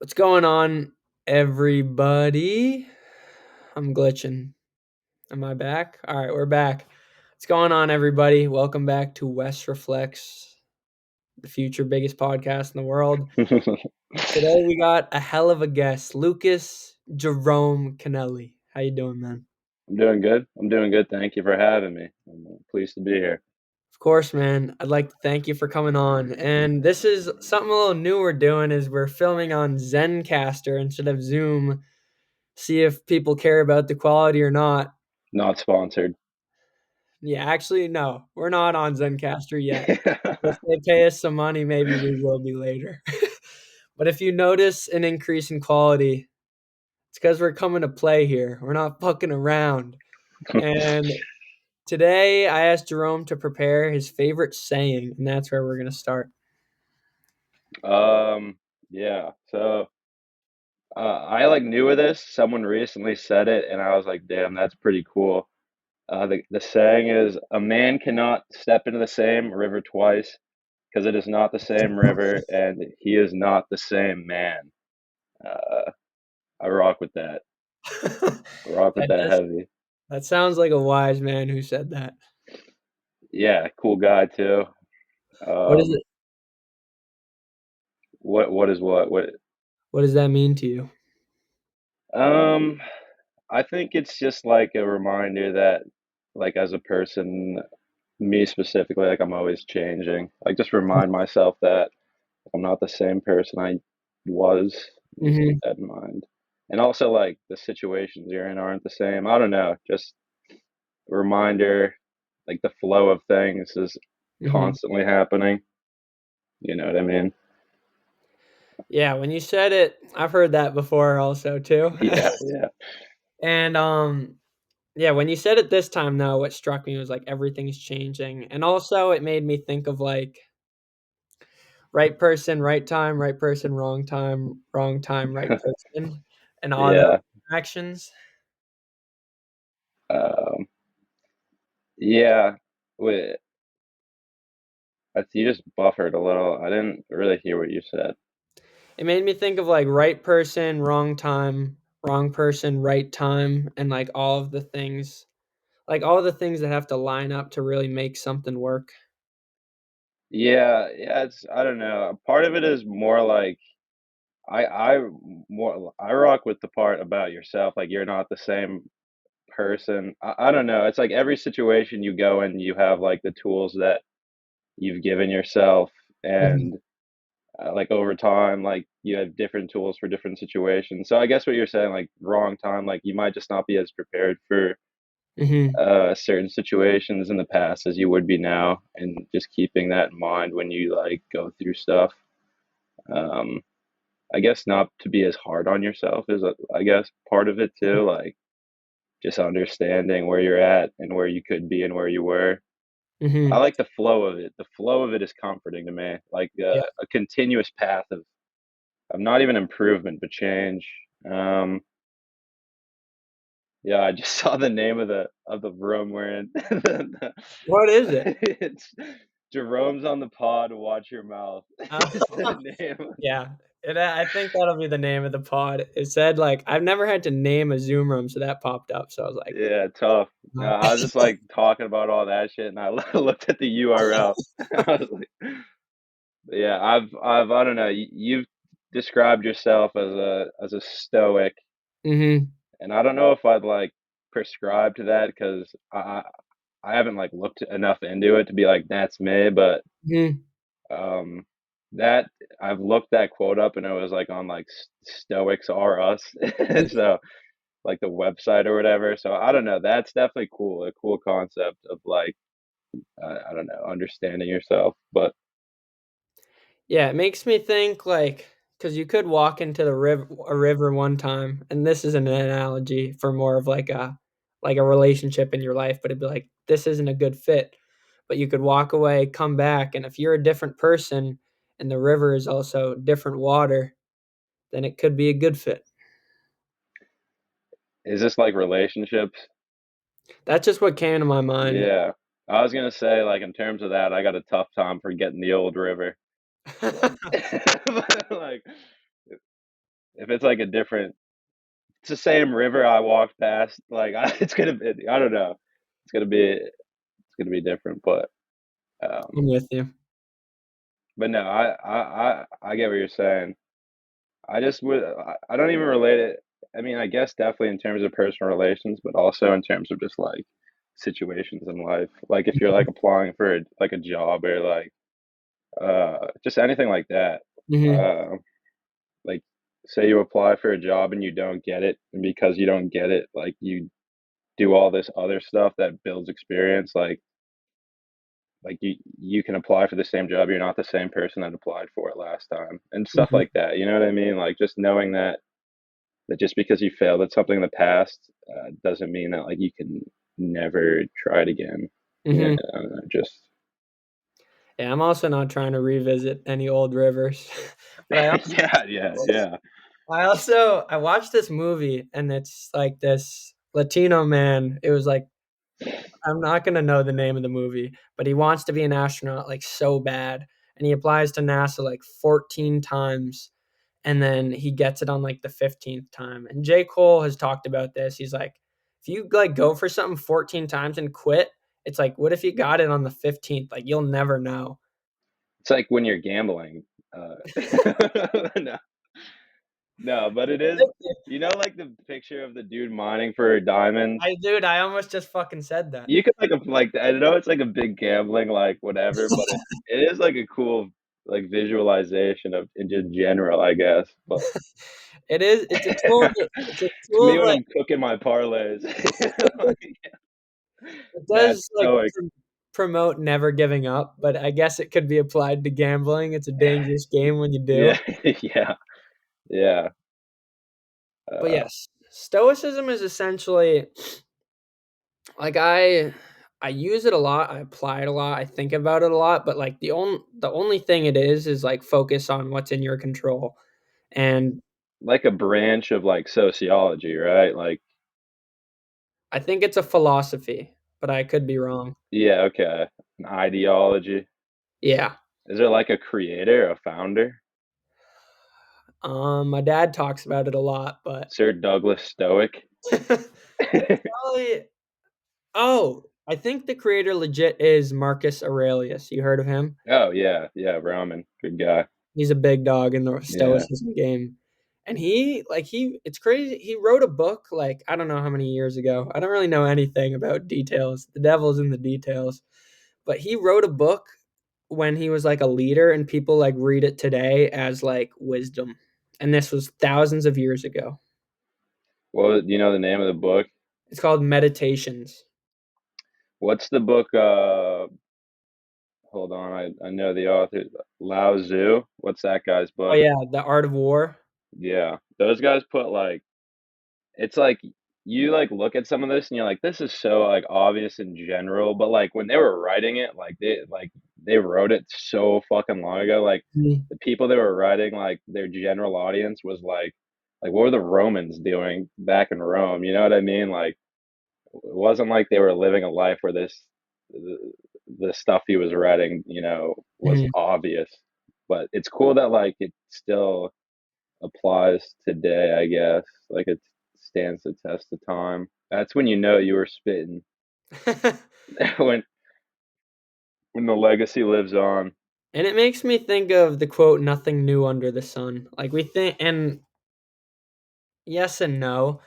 What's going on, everybody? I'm glitching. Am I back? All right, we're back. What's going on, everybody? Welcome back to Wes Reflects, the future biggest podcast in the world. Today we got a hell of a guest, Lucas Jerome Kennelly. How you doing, man? I'm doing good. I'm doing good. Thank you for having me. I'm pleased to be here. Of course, man. I'd like to thank you for coming on. And this is something a little new we're doing is we're filming on Zencaster instead of Zoom. See if people care about the quality or not. Not sponsored. Yeah, actually, no, we're not on Zencaster yet. If they pay us some money, maybe we will be later. But if you notice an increase in quality, it's because we're coming to play here. We're not fucking around. And today I asked Jerome to prepare his favorite saying, and that's where we're going to start. yeah. So I knew of this. Someone recently said it, and I was like, "Damn, that's pretty cool." The saying is, "A man cannot step into the same river twice, because it is not the same river, and he is not the same man." Uh, I rock with that. I rock with that, that does, heavy. that sounds like a wise man who said that. Yeah, cool guy too. What is Um, it? what is what? What does that mean to you? Um, I think it's just like a reminder that, like, as a person, me specifically, like, I'm always changing. Like, just remind myself that I'm not the same person I was. Just keep Hmm. that in mind. And also, like, the situations you're in aren't the same. I don't know. Just a reminder, like, the flow of things is Hmm. constantly happening. You know what I mean? Yeah, when you said it, I've heard that before also too. Yeah, yeah. And yeah, when you said it this time though, what struck me was like everything's changing. And also it made me think of like right person, wrong time, right person, and all those Yeah. actions. Um, yeah. Wait, you just buffered a little. I didn't really hear what you said. It made me think of like right person, right time, and like all the things that have to line up to really make something work. Yeah, yeah, it's I don't know. Part of it is more like I more I rock with the part about yourself, like you're not the same person. I don't know. It's like every situation you go in, you have like the tools that you've given yourself, Mhm. and like over time, like you have different tools for different situations. So I guess what you're saying, like wrong time, like you might just not be as prepared for Mhm. certain situations in the past as you would be now, and just keeping that in mind when you like go through stuff. Um, I guess not to be as hard on yourself is, I guess, part of it too. Like just understanding where you're at and where you could be and where you were. I Mhm. like the flow of it. The flow of it is comforting to me. Like Yeah. a continuous path of not even improvement but change. Um, yeah, I just saw the name of the room we're in. What is it? It's Jerome's on the pod. Watch your mouth. Oh, Is the name. yeah. I think that'll be the name of the pod. It said like I've never had to name a Zoom room, so that popped up. So I was like, Yeah, tough. No, uh, I was just like talking about all that shit, and I looked at the URL. I was like, yeah, I don't know. You've described yourself as a stoic, mhm. and I don't know if I'd like prescribe to that because I haven't like looked enough into it to be like that's me, but Mhm. um, that I've looked that quote up, and it was like on like Stoics are us, so like the website or whatever. So I don't know. That's definitely cool. A cool concept of like I don't know, understanding yourself. But Yeah, it makes me think like because you could walk into a river one time, and this is an analogy for more of like a relationship in your life, but it'd be like this isn't a good fit. But you could walk away, come back, and if you're a different person and the river is also different water, then it could be a good fit. is this like relationships? That's just what came to my mind. Yeah. I was gonna say like in terms of that, I got a tough time forgetting the old river. Like, like If it's like a different, it's the same river I walked past. Like it's gonna be, I don't know. It's gonna be different, I'm with you. but no, I get what you're saying. I just would I don't even relate it. I mean, I guess definitely in terms of personal relations, but also in terms of just like situations in life. Like if you're like applying for like a job or like just anything like that. Mhm, Uh, like say you apply for a job and you don't get it, and because you don't get it, like you do all this other stuff that builds experience. Like you can apply for the same job. You're not the same person that applied for it last time, and stuff mhm, like that. You know what I mean? Like just knowing that just because you failed at something in the past doesn't mean that like you can never try it again. Yeah, mhm. just Yeah, I'm also not trying to revisit any old rivers, but yeah, yeah, yeah. I watched this movie, and it's like this Latino man. It was like I'm not gonna know the name of the movie, but he wants to be an astronaut like so bad, and he applies to NASA like 14 times, and then he gets it on like the 15th time. And J. Cole has talked about this. He's like, if you like go for something 14 times and quit, it's like, what if you got it on the 15th? Like you'll never know. It's like when you're gambling. Uh, no, no, but it is. You know, like the picture of the dude mining for diamonds. I almost just fucking said that. You could like I know it's like a big gambling like whatever, but it is like a cool like visualization of in just general, I guess. But It is. It's a tool. It's a it's tool me of when like I'm cooking my parlays. Like, it mad does like stoic. promote never giving up, but I guess it could be applied to gambling. It's a dangerous game when you do. Yeah, yeah, yeah. But Uh, yes, stoicism is essentially like I use it a lot, I apply it a lot, I think about it a lot, but like the only thing it is like focus on what's in your control. And like a branch of like sociology, right? Like, I think it's a philosophy, but I could be wrong. yeah, okay. An ideology. Yeah. Is there like a creator, a founder? My dad talks about it a lot, but Sir Douglas Stoic? it's probably oh, I think the creator legit is Marcus Aurelius. You heard of him? Oh yeah, yeah, Roman, good guy. He's a big dog in the Yeah. stoicism game. And it's crazy. He wrote a book like I don't know how many years ago. I don't really know anything about details. The devil's in the details. But he wrote a book when he was like a leader and people like read it today as like wisdom. And this was thousands of years ago. Well, do you know the name of the book? It's called Meditations. What's the book? Hold on, I know the author. Lao Tzu. What's that guy's Oh book? yeah, The Art of War. Yeah, those guys put like it's like you like look at some of this and you're like, this is so like obvious in general, but like when they were writing it, they wrote it so fucking long ago. Like Mhm. the people they were writing, like their general audience was like what were the Romans doing back in Rome? You know what I mean? Like it wasn't like they were living a life where the, the stuff he was writing, was Mhm. obvious. But it's cool that like it still applies today, I guess. Like it stands the test of time. That's when you know you were spitting when when the legacy lives on. And it makes me think of the quote, "Nothing new under the sun." Like we think, and yes and no.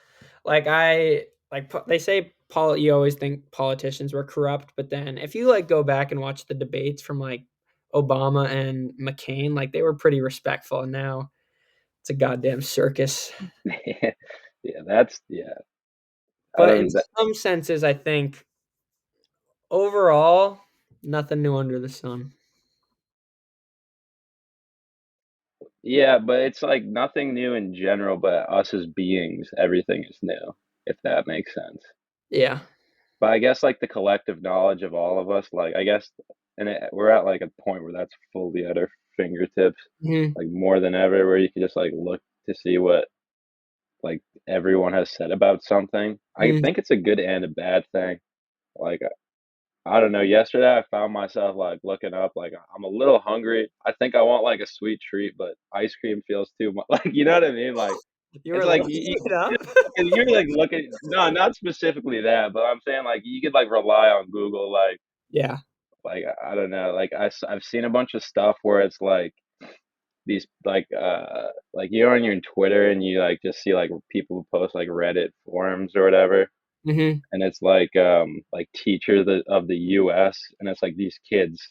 Like they say, you always think politicians were corrupt, but then if you like go back and watch the debates from like Obama and McCain, like they were pretty respectful. And now it's a goddamn circus. Yeah, that's yeah. I But in don't. some senses, I think overall, nothing new under the sun. Yeah, but it's like nothing new in general. But us as beings, everything is new. If that makes sense. Yeah. But I guess like the collective knowledge of all of us, like I guess, we're at like a point where that's fully at our fingertips, Mhm. like more than ever, where you can just like look to see what like everyone has said about something. I Mhm. think it's a good and a bad thing. Like I don't know. Yesterday, I found myself like looking up, like I'm a little hungry. I think I want like a sweet treat, but ice cream feels too much. Like, you know what I mean? Like, You it's were like looking it up? you're like looking. No, not specifically that, but I'm saying like you could like rely on Google. Yeah. I don't know. I've seen a bunch of stuff where it's like these like you're on your Twitter and you like just see like people post like Reddit forums or whatever, Mhm, and it's like teacher of the US, and it's like these kids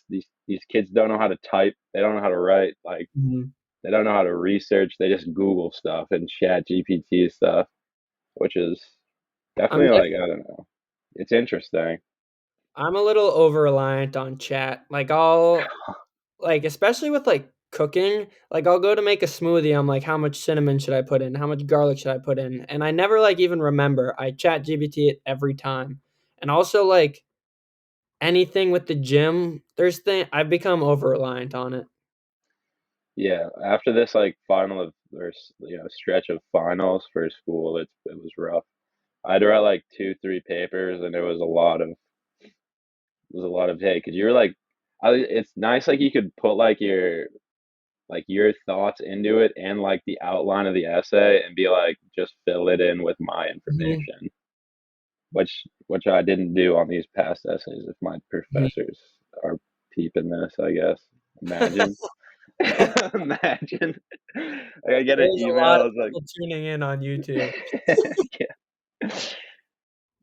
don't know how to type, they don't know how to write, like mhm. they don't know how to research, they just Google stuff and chat GPT stuff, which is I'm definitely like like I don't know. It's interesting. I'm a little over reliant on chat. Like, especially with, like, cooking, like, I'll go to make a smoothie, I'm like, "How much cinnamon should I put in? How much garlic should I put in?" And I never, like, even remember. I ChatGPT it every time. And also, like, anything with the gym, I've become over reliant on it. Yeah, after this like final of there's stretch of finals for school, it was rough. I had to write like 2, 3 papers, and it was a lot of hey, because you're like, it's nice like you could put like your thoughts into it and like the outline of the essay and be like, just fill it in with my Mhm, information, which I didn't do on these past essays. If my mhm. professors are peeping this, I guess. Imagine, imagine. Like, I get an There's a lot of email. It's people tuning in on YouTube. like, yeah.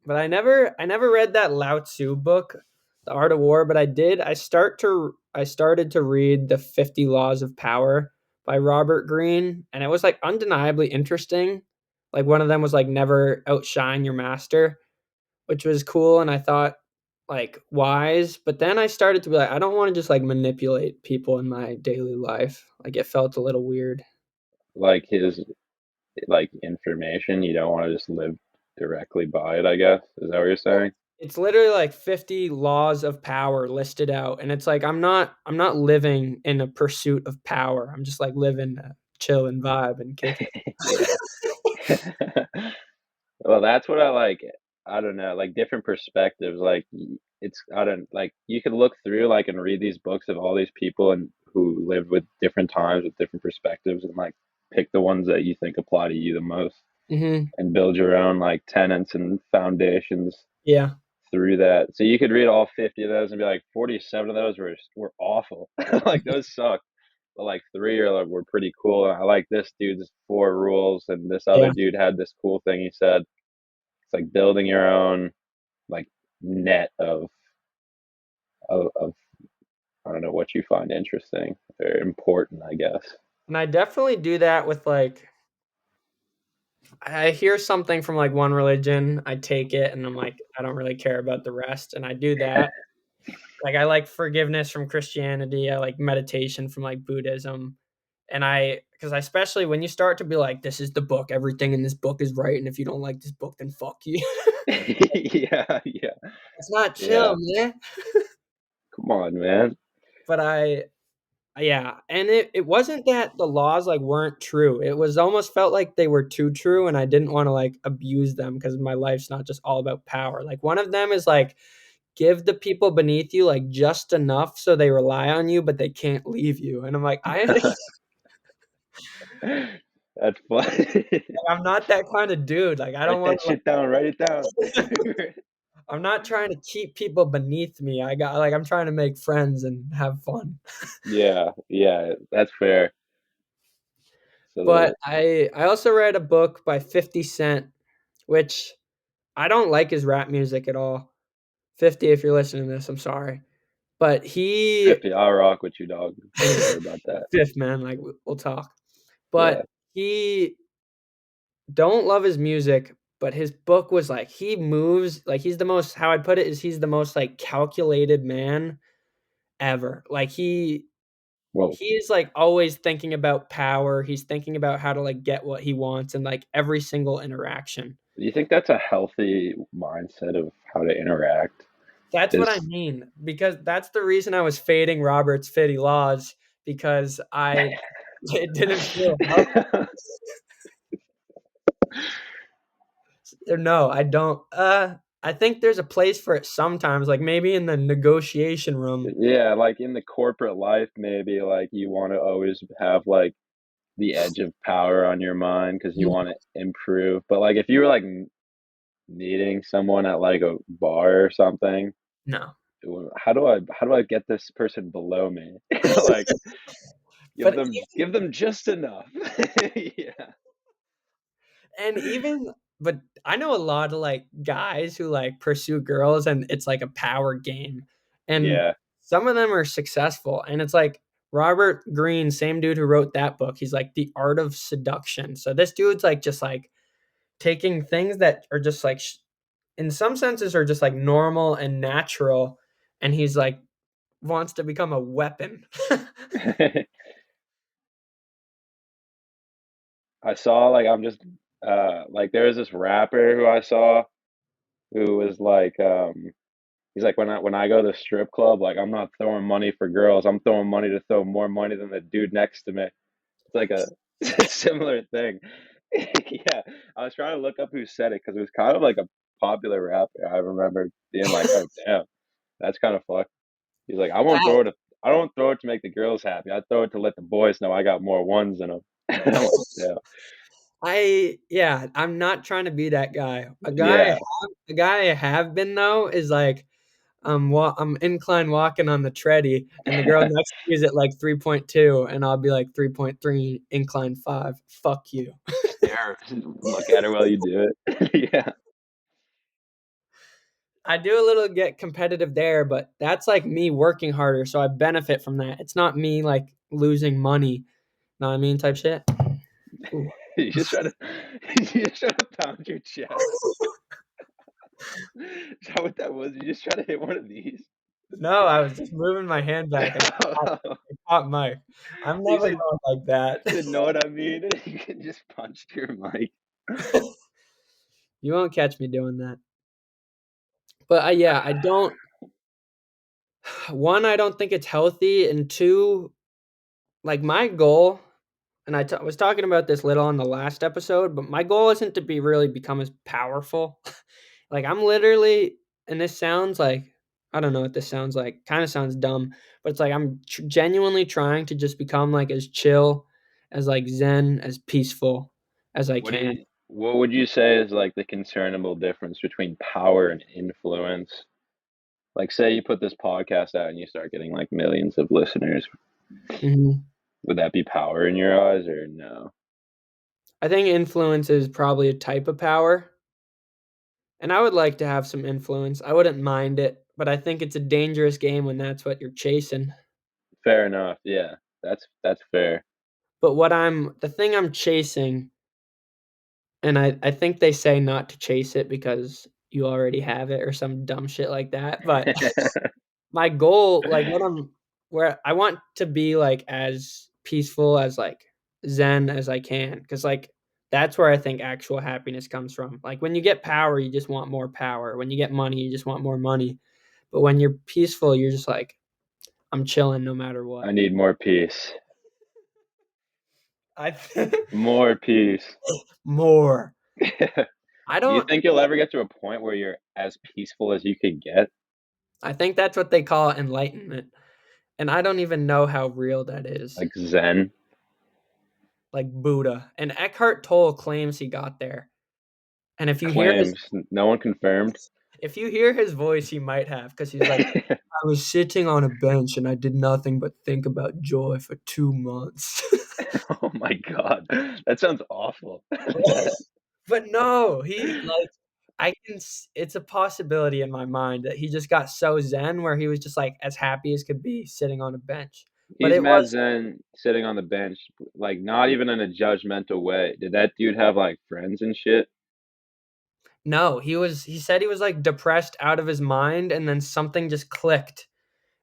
But I never read that Lao Tzu book, The Art of War, but I started to read The 50 Laws of Power by Robert Greene, and it was like undeniably interesting. Like one of them was like never outshine your master, which was cool and I thought like wise, but then I started to be like I don't want to just like manipulate people in my daily life. Like it felt a little weird. Like his like information, you don't want to just live directly by it, I guess. Is that what you're Well, saying? it's literally like 50 laws of power listed out, and it's like I'm not living in a pursuit of power. I'm just like living to chill and vibe and kick Yeah. it. Well, that's what I like. I don't know, like different perspectives. Like it's I don't like you could look through like and read these books of all these people and who lived with different times with different perspectives and like pick the ones that you think apply to you the most Mhm. and build your own like tenets and foundations Yeah. through that. So you could read all 50 of those and be like 47 of those were awful. Like those suck. But like three were pretty cool. I like this dude's four rules, and this other Yeah. dude had this cool thing he said. It's like building your own like net of I don't know what you find interesting or important, I guess. And I definitely do that with, like I hear something from, like, one religion, I take it, and I'm like, I don't really care about the rest, and I do that. Like, I like forgiveness from Christianity, I like meditation from, like, Buddhism, and because especially when you start to be like, "This is the book, everything in this book is right, and if you don't like this book, then fuck you." Yeah, yeah, It's not chill, yeah. man. Come on, man. But yeah, and it wasn't that the laws, like, weren't true, it was almost felt like they were too true, and I didn't wanna, like, abuse them because my life's not just all about power. Like, one of them is, like, give the people beneath you, like, just enough so they rely on you, but they can't leave you, and I'm like, That's funny. I'm not that kinda dude, like, I don't Write wanna, that shit down. Write it down. I'm not trying to keep people beneath me, I'm trying to make friends and have fun. Yeah, yeah, that's fair. So But the I also read a book by 50 Cent, which I don't like his rap music at all. 50, if you're listening to this, I'm sorry. But he 50, I'll rock with you, dog. Don't worry about that. 5th, man, like, we'll talk. Yeah. But he don't love his music, but his book was like he moves like, he's the most how I'd put it is he's the most, like, calculated man ever. Like, Whoa. he's, like, always thinking about power, he's thinking about how to, like, get what he wants in, like, every single interaction. Do you think that's a healthy mindset of how to interact? That's what I Is mean, because that's the reason I was fading Robert's 50 Laws because I it didn't feel healthy. No, I don't. I think there's a place for it sometimes, like maybe in the negotiation room. Yeah, like in the corporate life, maybe like you want to always have like the edge of power on your mind because you want to improve. But like if you were like meeting someone at like a bar or something, No. how do I get this person below me? Like But give them just enough. Yeah. and even but I know a lot of, like, guys who, like, pursue girls, and it's like a power game, and Yeah. some of them are successful, and it's like Robert Greene, same dude who wrote that book, he's like, The Art of Seduction. So this dude's, like, just, like, taking things that are just, like, in some senses are just, like, normal and natural, and he's, like, wants to become a weapon. I saw like I'm just like there was this rapper who I saw who was like he's like when I go to the strip club, like I'm not throwing money for girls. I'm throwing money to throw more money than the dude next to me. It's like a similar thing. Yeah, I was trying to look up who said it because it was kind of like a popular rapper. I remember being like, "Oh damn, that's kind of fucked." He's like, That I don't throw it to make the girls happy. I throw it to let the boys know I got more ones than them." I'm like, "Yeah, yeah, I'm not trying to be that guy. yeah." A guy I have been though is like I'm incline walking on the treadie, and the girl next to me is at like 3.2, and I'll be like 3.3 incline 5. Fuck you. Stare, look at her while you do it. Yeah. I do a little get competitive there, but that's like me working harder, so I benefit from that. It's not me like losing money. Know what I mean? Type shit. Ooh. You just try to you just try to pound your chest. Is that what that was? You just try to hit one of these? No, I was just moving my hand back and I caught Mike. I'm You never said going like that. know what I mean? You can just punch your mic. You won't catch me doing that. But yeah, I don't. One, I don't think it's healthy, and two, like my goal, and was talking about this little on the last episode, but my goal isn't to be really become as powerful. Like I'm literally, and this sounds like I don't know what this sounds like. Kind of sounds dumb, but it's like I'm genuinely trying to just become like as chill, as like zen, as peaceful as I can. What would you say is like the concernable difference between power and influence? Like say you put this podcast out and you start getting like millions of listeners. Mhm. Would that be power in your eyes or no? I think influence is probably a type of power, and I would like to have some influence. I wouldn't mind it, but I think it's a dangerous game when that's what you're chasing. Fair enough. Yeah. That's fair. But the thing I'm chasing, and I think they say not to chase it because you already have it or some dumb shit like that, but my goal, like where I want to be like as peaceful as like zen as I can, because like that's where I think actual happiness comes from. Like when you get power, you just want more power. When you get money, you just want more money. But when you're peaceful, you're just like, I'm chilling no matter I what. need more peace. I More peace. more. I Do you don't think you'll ever get to a point where you're as peaceful as you could get? I think that's what they call enlightenment. And I don't even know how real that is. Like Zen Like Buddha. And Eckhart Tolle claims he got there. And claims, no one confirmed. if you hear his voice, he might have, because he's like, I was sitting on a bench and I did nothing but think about joy for 2 months. Oh my God. That sounds awful. That But no, he like it's a possibility in my mind that he just got so zen where he was just like as happy as could be sitting on a bench. But he's it mad was Zen sitting on the bench, like not even in a judgmental way. Did that dude have like friends and shit? no, he said he was like depressed out of his mind, and then something just clicked,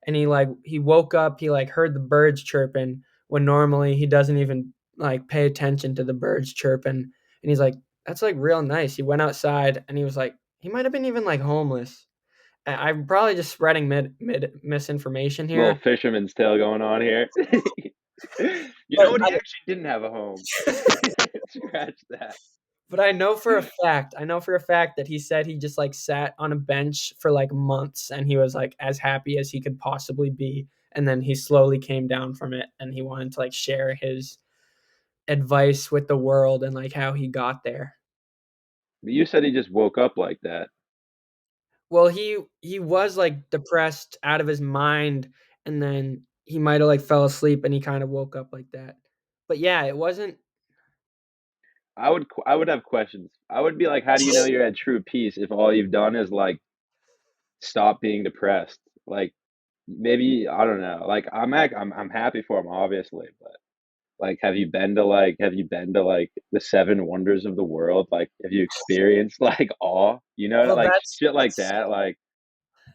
and he woke up, he like heard the birds chirping when normally he doesn't even like pay attention to the birds chirping, and he's like, that's like real nice. He went outside and he was like, he might have been even like homeless. I'm probably just spreading mid misinformation Little here, fisherman's tale going on here. You know but what? He actually didn't have a home. Scratch that. But I know for a fact that he said he just like sat on a bench for like months and he was like as happy as he could possibly be. And then he slowly came down from it and he wanted to like share his advice with the world and like how he got there. But you said he just woke up like that. Well, he was like depressed out of his mind and then he might have like fell asleep and he kind of woke up like that. But yeah, it wasn't. I would have questions. I would be like, how do you know you're at true peace if all you've done is like stop being depressed? Like maybe I don't know. Like I'm happy for him obviously, but like have you been to like the seven wonders of the world? Like have you experienced like awe? You know, Well, like shit like that's that.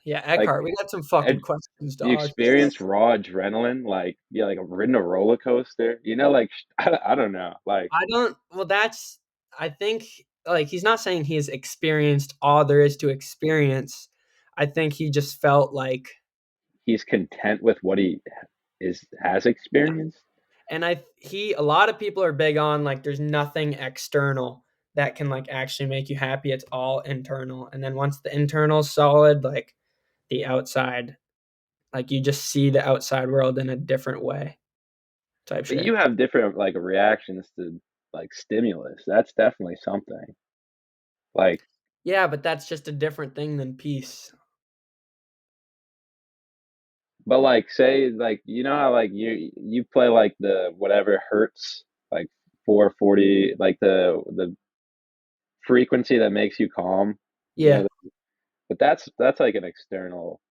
yeah, Like Eckhart. We got some fucking ed- questions, you dog. experienced raw adrenaline, like yeah, like ridden a roller coaster. You know, like I don't know. Like I don't well, that's I think, like, he's not saying he's experienced all there is to experience. I think he just felt like he's content with what he is has yeah, experienced. and a lot of people are big on, like, there's nothing external that can, like, actually make you happy, it's all internal, and then once the internal's solid, like, the outside like, you just see the outside world in a different way type But shit. you have different like reactions to like stimulus. That's definitely something. Like, Yeah, but that's just a different thing than peace. but like say like you know how like you play like the whatever hertz like 440 like the frequency that makes you calm. You Yeah, know, but that's like an external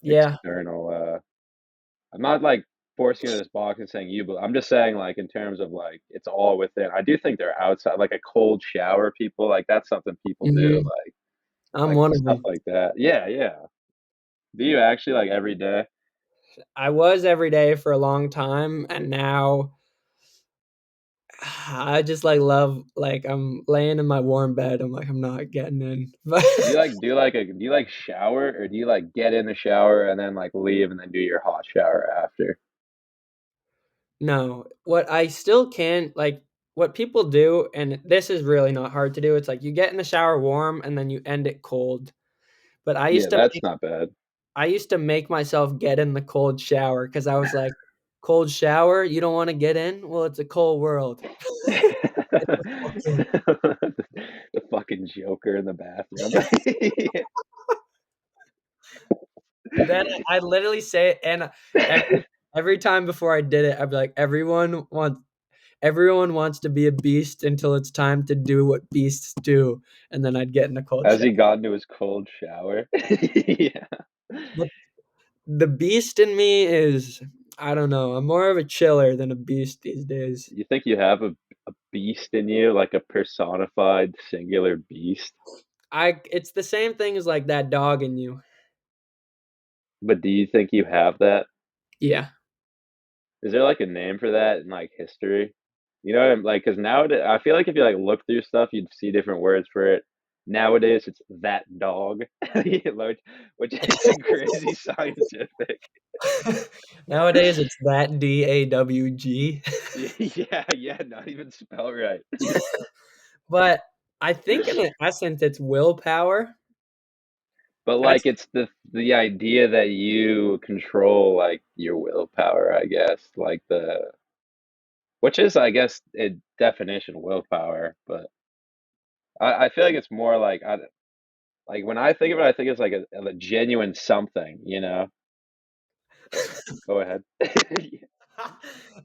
yeah. external. I'm not like forcing you in this box and saying you, but I'm just saying like in terms of like it's all within. I do think they're outside, like a cold shower. People like that's something people do, Mhm. I'm like one of stuff them. like that. Yeah, yeah. Do you actually like every day? I was every day for a long time, and now I just like love like I'm laying in my warm bed. I'm like I'm not getting in, but Do you like shower or do you like get in the shower and then like leave and then do your hot shower after? no. What I still can like what people do, and this is really not hard to do. It's like you get in the shower warm and then you end it cold. But Yeah, that's not bad. I used to make myself get in the cold shower because I was like, cold shower, you don't want to get in? Well, it's a cold world. It's a fucking The fucking Joker in the bathroom. Then I literally say it, and every time before I did it, I'd be like, everyone wants to be a beast until it's time to do what beasts do, and then I'd get in the cold Has shower. he gotten to his cold shower? Yeah. But the beast in me is I don't know, I'm more of a chiller than a beast these days. You think you have a beast in you, like a personified singular beast? I It's the same thing as like that dog in you. But do you think you have that? Yeah. Is there like a name for that in like history? You know what I'm like, because nowadays I feel like if you like look through stuff, you'd see different words for it. Nowadays, it's that dog, which is crazy scientific. Nowadays, it's that DAWG. Yeah, yeah, not even spelled right. But I think in essence, it's willpower. But That's like it's the idea that you control like your willpower, I guess, like the which is I guess a definition willpower, but I feel like it's more like like when I think of it, I think it's like a genuine something, you know. But go ahead.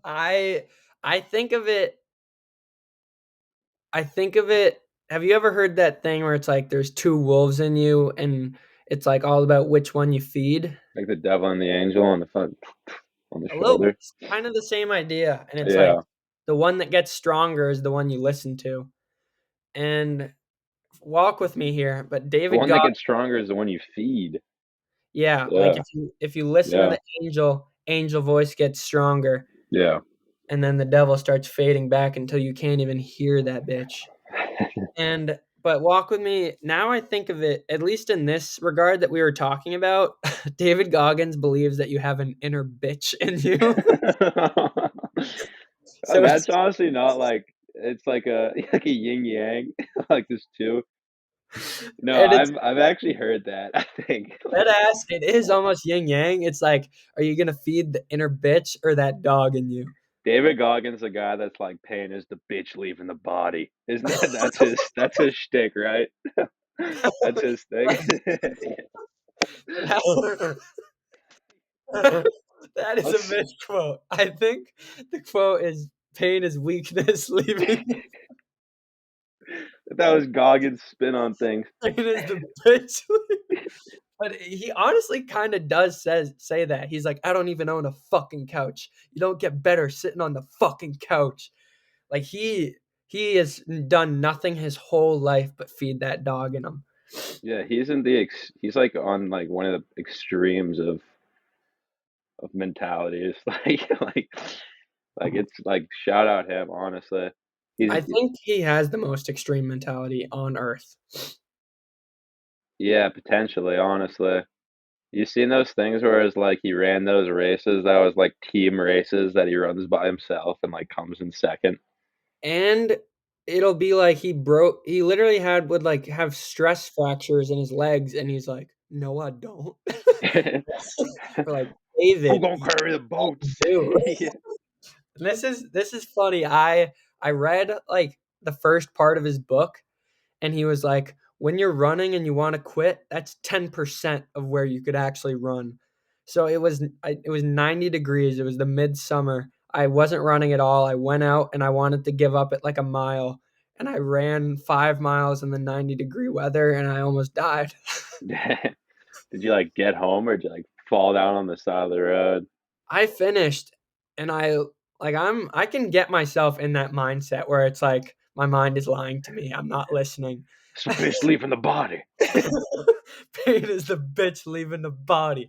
I I think of it I think of it have you ever heard that thing where it's like there's 2 wolves in you and it's like all about which one you feed? Like the devil and the angel on the front on the A little shoulder. it's kind of the same idea, and it's like Yeah. the one that gets stronger is the one you listen to. And walk with me here, but The David one that Goggins. gets stronger is the one you feed. Yeah, like Yeah. if you listen to Yeah. the angel voice gets stronger, Yeah. and then the devil starts fading back until you can't even hear that bitch. And but walk with me, now I think of it, at least in this regard that we were talking about, David Goggins believes that you have an inner bitch in you. So That's it's honestly not like. It's like a like a yin yang, like there's two. No, And it's I've actually heard that. I think that like ass, it is almost yin yang. It's like, are you gonna feed the inner bitch or that dog in you? David Goggins, the guy that's like pain is the bitch leaving the body. Isn't that that's his shtick, right? That's his thing. That is a Us- misquote. I think the quote is pain is weakness, leaving that was Goggins' spin on things. pain is the bitch. But he honestly kind of does say that. He's like, I don't even own a fucking couch. You don't get better sitting on the fucking couch. Like he has done nothing his whole life but feed that dog in him. Yeah, he's like on like one of the extremes of mentalities. Like it's like shout out him, honestly. He's I think he has the most extreme mentality on earth. yeah, potentially, honestly. You seen those things where it's like he ran those races that was like team races that he runs by himself and like comes in second. And it'll be like he literally would like have stress fractures in his legs and he's like, "No, I don't." We're like, Who "David, gonna you carry the fucking boats? do." Yeah. And this is funny. I read like the first part of his book and he was like, when you're running and you want to quit, that's 10% of where you could actually run. So it was 90 degrees. It was the midsummer. I wasn't running at all. I went out and I wanted to give up at like a mile. And I ran 5 miles in the 90-degree weather and I almost died. Did you like get home or did you like fall down on the side of the road? I finished and I can get myself in that mindset where it's like my mind is lying to me. I'm not listening. It's a bitch leaving the body. Pain is the bitch leaving the body.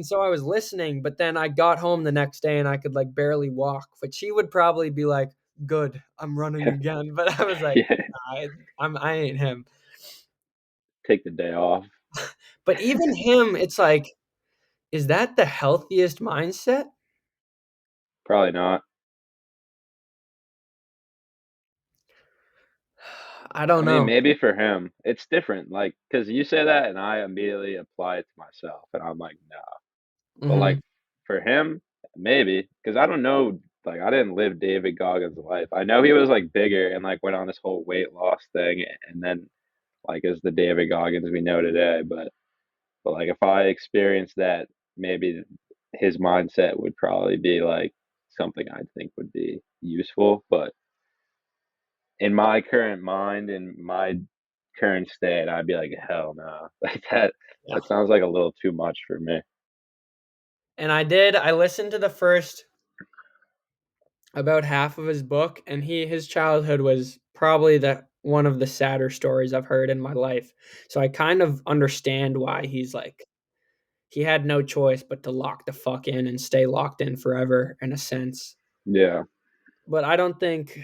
So I was listening, but then I got home the next day and I could like barely walk. But she would probably be like, "Good, I'm running again." But I was like, Yeah, nah, I ain't him. take the day off. But even him, it's like, is that the healthiest mindset? Probably not. I I don't mean, know. maybe for him, it's different. Like, because you say that, and I immediately apply it to myself, and I'm like, no. But Hmm. like for him, maybe because I don't know. Like, I didn't live David Goggins' life. I know he was like bigger and like went on this whole weight loss thing, and then like is the David Goggins we know today. But like if I experienced that, maybe his mindset would probably be like something I think would be useful. But in my current mind, in my current state, I'd be like, hell no. Like Yeah. that sounds like a little too much for me. And I listened to the first about half of his book, and his childhood was probably the one of the sadder stories I've heard in my life. So I kind of understand why he's like he had no choice but to lock the fuck in and stay locked in forever in a sense. Yeah. But I don't think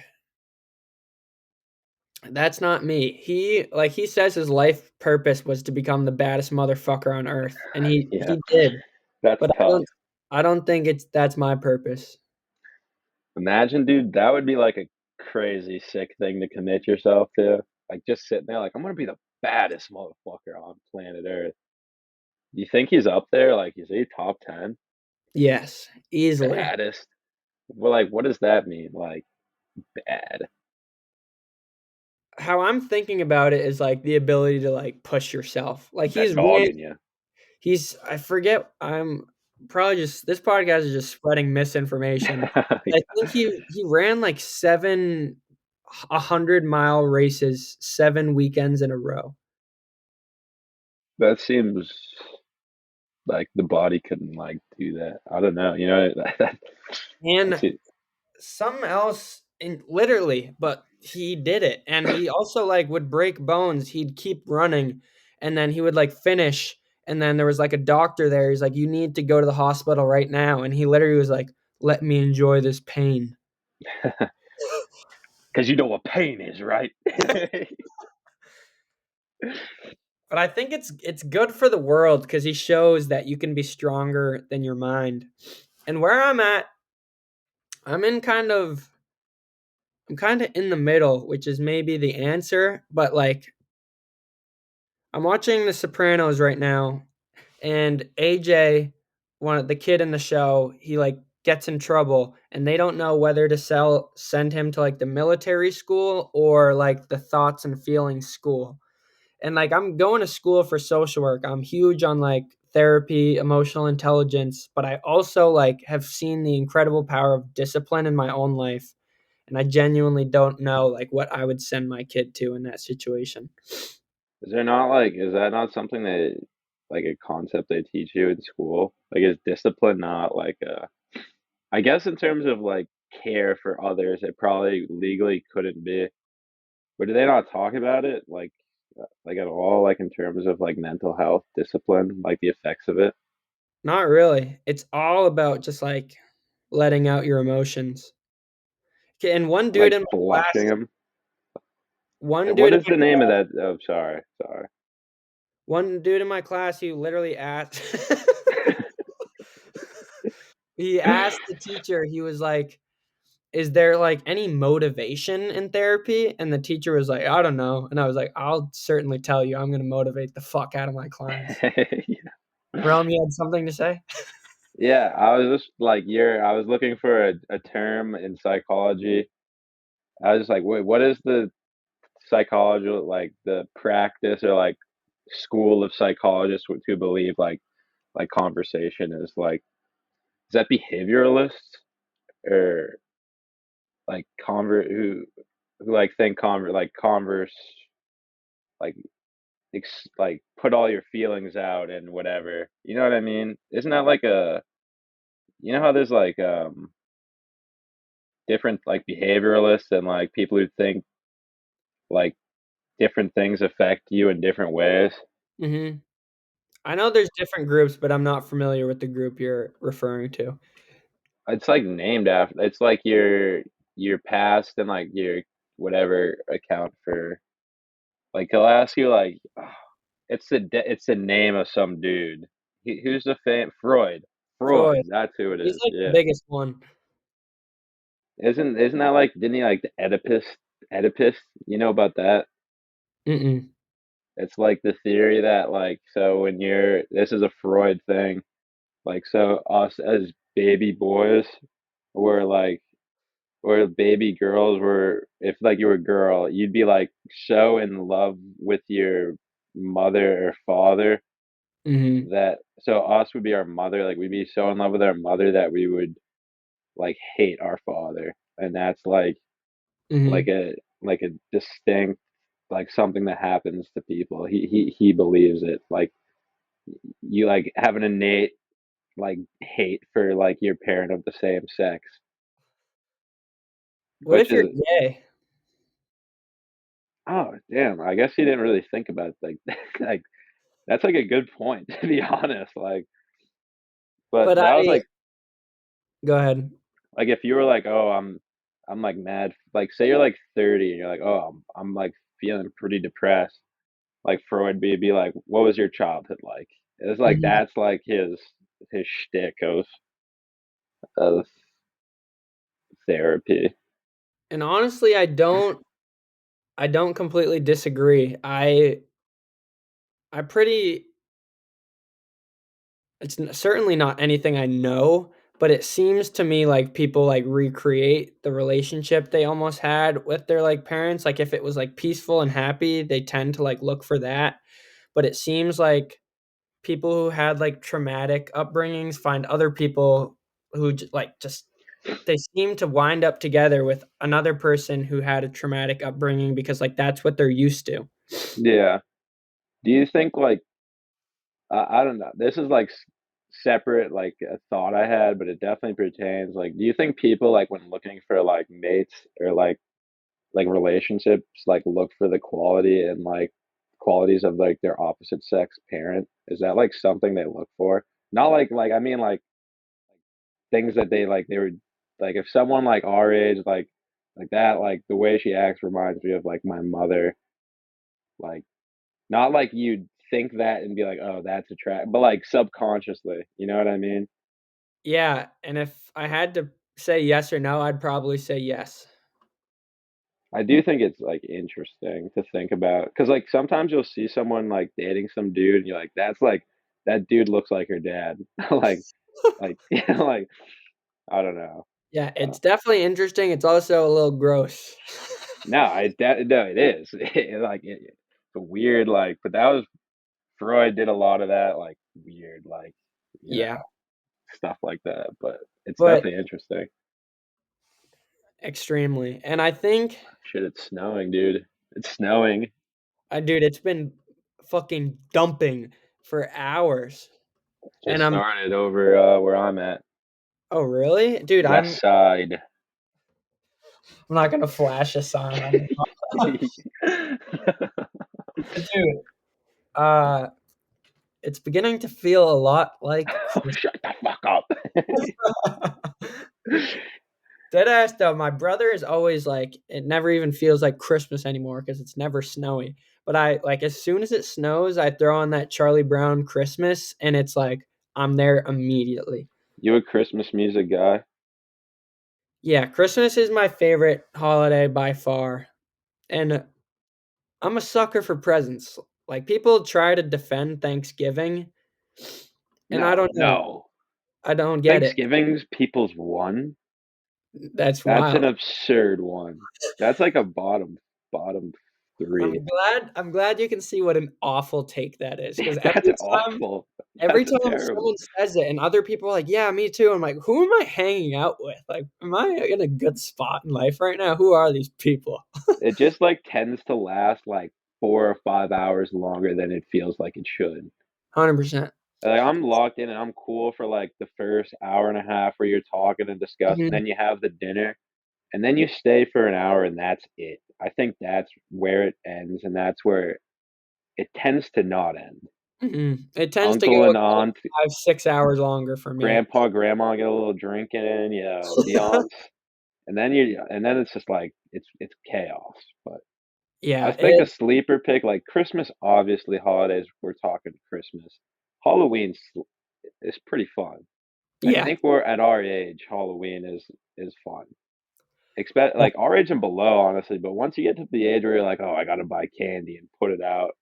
that's not me. He says his life purpose was to become the baddest motherfucker on earth, and he Yeah. he did. That's But tough. I don't think that's my purpose. Imagine, dude, that would be like a crazy sick thing to commit yourself to. Like just sitting there, like I'm gonna be the baddest motherfucker on planet Earth. You think he's up there? Like, is he top 10? Yes, easily. Baddest? Well, like, what does that mean? Like, bad. How I'm thinking about it is like the ability to like push yourself. Like That dog in you. I forget I'm probably just this podcast is just spreading misinformation. I think he ran like 100-mile races 7 weekends in a row. That seems like the body couldn't like do that. I don't know. That's And it. something else in literally, but he did it. And he also like would break bones. He'd keep running and then he would like finish and then there was like a doctor there. He's like, "You need to go to the hospital right now." And he literally was like, "Let me enjoy this pain." Because you know what pain is, right? But I think it's good for the world because he shows that you can be stronger than your mind. And where I'm at, I'm in kind of I'm kind of in the middle, which is maybe the answer, but like I'm watching The Sopranos right now, and AJ, one of the kid in the show, he like gets in trouble, and they don't know whether to send him to like the military school or like the thoughts and feelings school. And like I'm going to school for social work. I'm huge on like therapy, emotional intelligence, but I also like have seen the incredible power of discipline in my own life. And I genuinely don't know like what I would send my kid to in that situation. Is there not like, is that not something that, like a concept they teach you in school? Like, is discipline not like I guess in terms of like care for others, it probably legally couldn't be. But do they not talk about it like at all, like in terms of like mental health, discipline, like the effects of it? Not really. It's all about just like letting out your emotions. Okay, and Like flushing them? one What dude in is my the name of that? Oh, sorry, sorry. one dude in my class, he literally asked he asked the teacher, he was like, "Is there like any motivation in therapy?" And the teacher was like, "I don't know." And I was like, "I'll certainly tell you. I'm gonna motivate the fuck out of my class." Rome, you had something to say? Yeah, I was just like I was looking for a term in psychology. I was just like, wait, what is the psychology, like the practice or like school of psychologists who believe like conversation is like, is that behavioralists or like who like think converse like like put all your feelings out and whatever. You know what I mean? Isn't that like a, you know how there's like different like behavioralists and like people who think like different things affect you in different ways? Mhm. I know there's different groups, but I'm not familiar with the group you're referring to. It's like named after, it's like your past and like your whatever account for, like he'll ask you like, it's the name of some dude. Who's the Freud. Freud. Freud, that's who it He's is. like the Yeah. biggest one. Isn't that like, didn't he like the Oedipus? You know about that? Mm-mm. It's like the theory that like, so when you're, this is a Freud thing, like so us as baby boys were like, or baby girls were, if like you were a girl, you'd be like so in love with your mother or father Mhm. that, so us would be our mother, like we'd be so in love with our mother that we would like hate our father. And that's like Mhm. a distinct, like something that happens to people. He believes it. Like you like have an innate like hate for like your parent of the same sex, What which if you're is, gay? oh damn, I guess he didn't really think about like like that's like a good point to be honest. But But that was I Go ahead. like if you were like, oh, I'm like mad, like say you're like 30 and you're like, oh, I'm like feeling pretty depressed, like Freud be like, what was your childhood like? It's like Mhm. that's like his shtick of therapy. And honestly, I don't completely disagree. I pretty certainly not anything I know, but it seems to me like people like recreate the relationship they almost had with their like parents. Like if it was like peaceful and happy, they tend to like look for that. But it seems like people who had like traumatic upbringings find other people who like just they seem to wind up together with another person who had a traumatic upbringing because like that's what they're used to. Yeah. Do you think like, I don't know. This is like separate, like a thought I had, but it definitely pertains. Like, do you think people like when looking for like mates or like relationships, like look for the quality and like qualities of like their opposite sex parent? Is that like something they look for? Not like I mean like things that they were like, if someone like our age like that, like the way she acts reminds me of like my mother, like not like you'd think that and be like, oh, that's attract, but like subconsciously, you know what I mean? Yeah, and if I had to say yes or no, I'd probably say yes. I do think it's like interesting to think about because like sometimes you'll see someone like dating some dude and you're like, that's like that dude looks like her dad. like like I don't know. Yeah, Uh, it's definitely interesting. It's also a little gross. no, it is. It's a weird like, but that was Freud did a lot of that like weird like you know Yeah, stuff like that. But it's but definitely interesting. extremely. And I think, Shit, it's snowing, dude. It's snowing. dude, it's been fucking dumping for hours. And Just started over where I'm at, oh really? Dude, west side. I'm not gonna flash a sign on you. Dude, uh, it's beginning to feel a lot like Oh, shut the fuck up. Christmas. Dead ass though, my brother is always like, it never even feels like Christmas anymore because it's never snowy. But I like as soon as it snows, I throw on that Charlie Brown Christmas, and it's like I'm there immediately. You a Christmas music guy? Yeah, Christmas is my favorite holiday by far, and I'm a sucker for presents. Like people try to defend Thanksgiving, and I No, don't know. no. I don't get it. Thanksgiving's people's one. That's That's an wild. absurd one. That's like a bottom three. I'm glad you can see what an awful take that is because That's awful. every That's time terrible. someone says it and other people are like, "Yeah, me too." I'm like, "Who am I hanging out with? Like, am I in a good spot in life right now? Who are these people?" It just like tends to last like 4 or 5 hours longer than it feels like it should. 100%. Like I'm locked in and I'm cool for like the first hour and a half where you're talking and discussing, Mhm, then you have the dinner, and then you stay for an hour and that's it. I think that's where it ends, and that's where it tends to not end. mhm. It tends to go Uncle a and good aunt, 5, 6 hours longer for me. grandpa, grandma get a little drink in, the aunts, and then it's just like it's chaos. But I Yeah, think a sleeper pick like Christmas, obviously holidays. We're talking Christmas. Halloween is pretty fun. I yeah. think we're at our age. Halloween is fun. Expect like our age and below, honestly. But once you get to the age where you're like, oh, I gotta buy candy and put it out,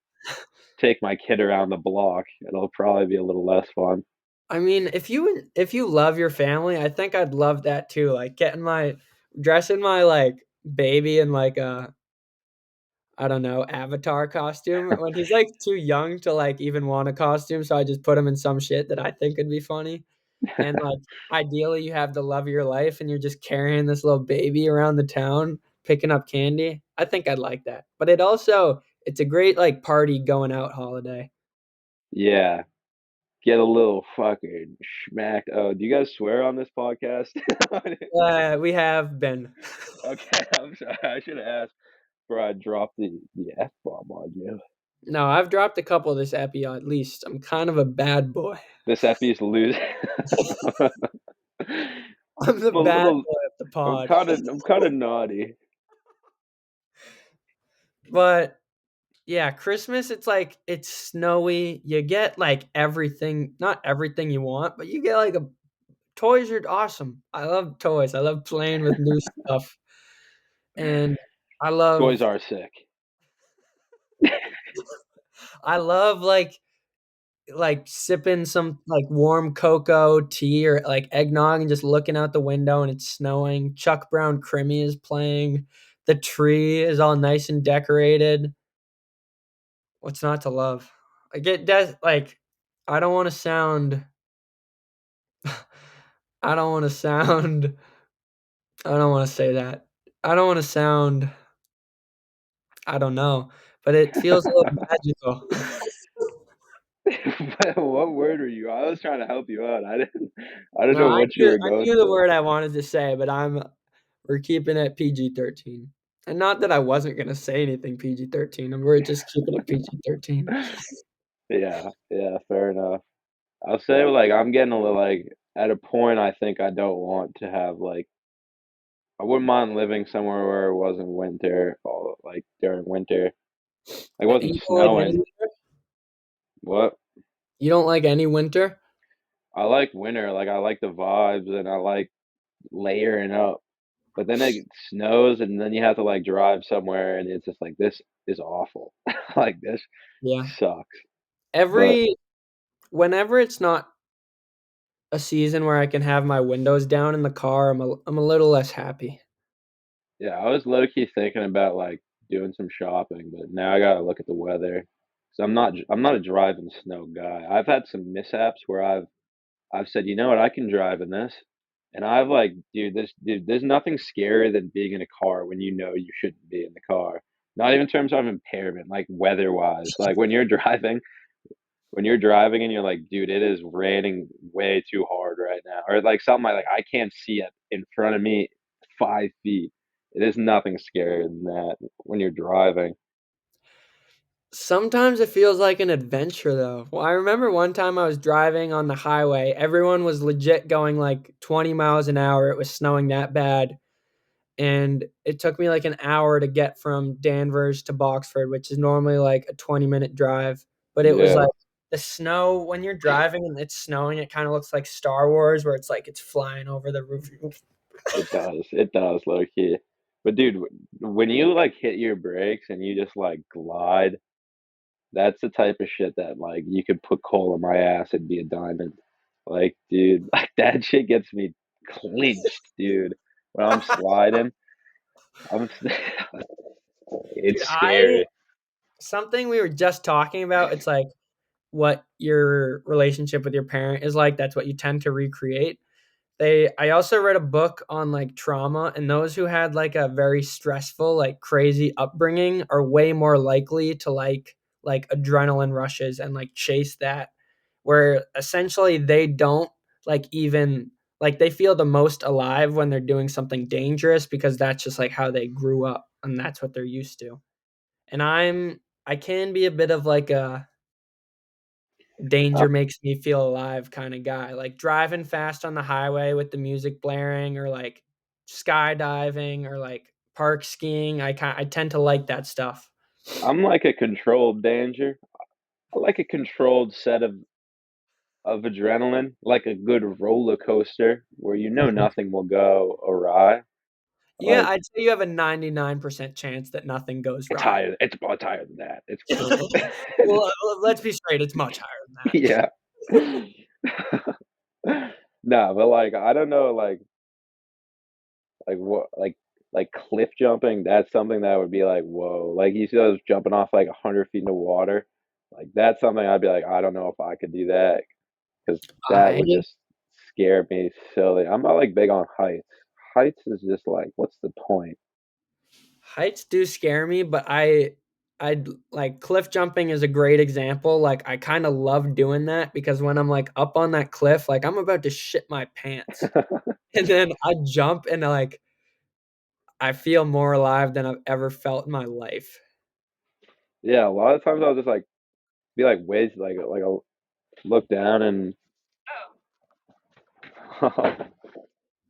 take my kid around the block, it'll probably be a little less fun. I mean, if you love your family, I think I'd love that too, like, dressing my, like, baby in, like, a I don't know, Avatar costume when he's, like, too young to, like, even want a costume, so I just put him in some shit that I think would be funny, and, like, ideally, you have the love of your life, and you're just carrying this little baby around the town, picking up candy. I think I'd like that, but it's a great, like, party going out holiday. Yeah, get a little fucking smacked. Oh, do you guys swear on this podcast? We have been. Okay, I'm sorry. I should have asked before I dropped the F bomb on you. No, I've dropped a couple this epi at least. I'm kind of a bad boy. This Effie's losing. I'm the I'm a bad little. boy of the pod. I'm kind of naughty. But yeah, Christmas, it's like it's snowy. You get like everything, not everything you want, but you get like a toys are awesome. I love toys. I love playing with new stuff. And I Toys love are sick. I love like sipping some like warm cocoa tea or like eggnog and just looking out the window and it's snowing. Chuck Brown Crimmy is playing. The tree is all nice and decorated. What's not to love? I get that like I don't want to sound I don't want to sound I don't want to say that. I don't want to sound I don't know, but it feels a little magical. What word were you? I was trying to help you out. I didn't No, know what you were I going knew the for. word I wanted to say, but we're keeping it PG-13. And not that I wasn't gonna say anything PG-13, and we're just keeping it PG-13. Yeah, yeah, fair enough. I'll say like I'm getting a little like at a point I think I don't want to have like I wouldn't mind living somewhere where it wasn't winter all like during winter. Like it wasn't You don't like any snowing. winter? What? You don't like any winter? I like winter, like I like the vibes and I like layering up. but then it snows and then you have to like drive somewhere and it's just like this is awful. Like this Yeah. sucks. But Every whenever it's not a season where I can have my windows down in the car, I'm a little less happy. yeah, I was low key thinking about like doing some shopping, but now I gotta look at the weather. So I'm not a drive in snow guy. I've had some mishaps where I've said, you know what, I can drive in this. And I've like, dude, there's nothing scarier than being in a car when you know you shouldn't be in the car. Not even in terms of impairment, like weather wise. Like when you're driving and you're like, dude, it is raining way too hard right now. Or like something like I can't see it in front of me 5 feet. It is nothing scarier than that when you're driving. Sometimes it feels like an adventure though. Well, I remember one time I was driving on the highway. Everyone was legit going like 20 miles an hour. It was snowing that bad. And it took me like an hour to get from Danvers to Boxford, which is normally like a 20-minute drive. But it was Yeah, like the snow when you're driving and it's snowing, it kind of looks like Star Wars where it's like it's flying over the roof. it does. It does, low key. But dude, when you like hit your brakes and you just like glide, that's the type of shit that like you could put coal in my ass and be a diamond. Like, dude, like that shit gets me clinched, dude. When I'm sliding, I'm Dude, it's I scary. something we were just talking about, it's like what your relationship with your parent is like, that's what you tend to recreate. I also read a book on like trauma, and those who had like a very stressful, like crazy upbringing are way more likely to like adrenaline rushes and like chase that, where essentially they don't like even like they feel the most alive when they're doing something dangerous because that's just like how they grew up and that's what they're used to. And I can be a bit of like a I- danger makes me feel alive kind of guy. Like driving fast on the highway with the music blaring or like skydiving or like park skiing. I tend to like that stuff. I'm like a controlled danger. I like a controlled set of adrenaline, like a good roller coaster where you know Mhm. nothing will go awry. Yeah, Like I'd say you have a 99% chance that nothing goes it's wrong. higher. It's a lot higher than that. It's Well, let's be straight, it's much higher than that. yeah. Nah, but like I don't know, what like cliff jumping. That's something that would be like whoa. Like you see those jumping off like 100 feet into water. Like that's something I'd be like I don't know if I could do that because that I would just scare me silly. I'm not like big on heights. Heights is just like what's the point? Heights do scare me, but I like cliff jumping is a great example. Like I kind of love doing that because when I'm like up on that cliff, like I'm about to shit my pants. And then I jump and like I feel more alive than I've ever felt in my life. Yeah, a lot of times I'll just like be like ways like I'll look down and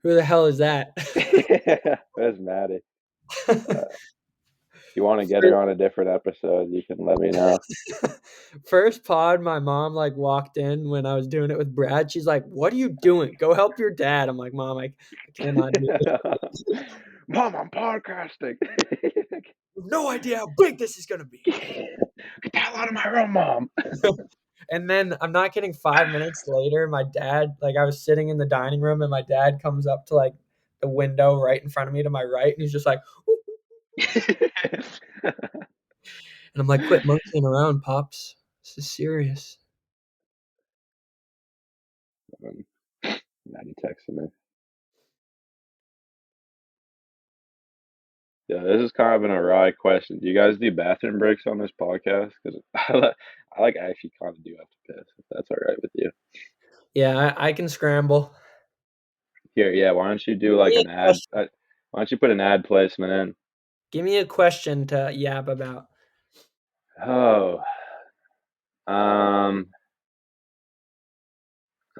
Who the hell is that? Where's Maddie? If you want to get her on a different episode, you can let me know. First pod, my mom like walked in when I was doing it with Brad. She's like, "What are you doing? Go help your dad." I'm like, "Mom, I cannot do this. Mom, I'm podcasting. You have no idea how big this is gonna be." Get the hell out of my room, Mom. And then I'm not kidding. 5 minutes later, my dad, like I was sitting in the dining room, and my dad comes up to like the window right in front of me to my right, and he's just like, and I'm like, "Quit monkeying around, pops. This is serious." Maddie texted me. Yeah, this is kind of an awry question. Do you guys do bathroom breaks on this podcast? Because I like actually kind of do have to piss, if that's all right with you. Yeah, I can scramble. Here, yeah, why don't you do Give like me an a ad? question. Why don't you put an ad placement in? Give me a question to yap about. Oh, um,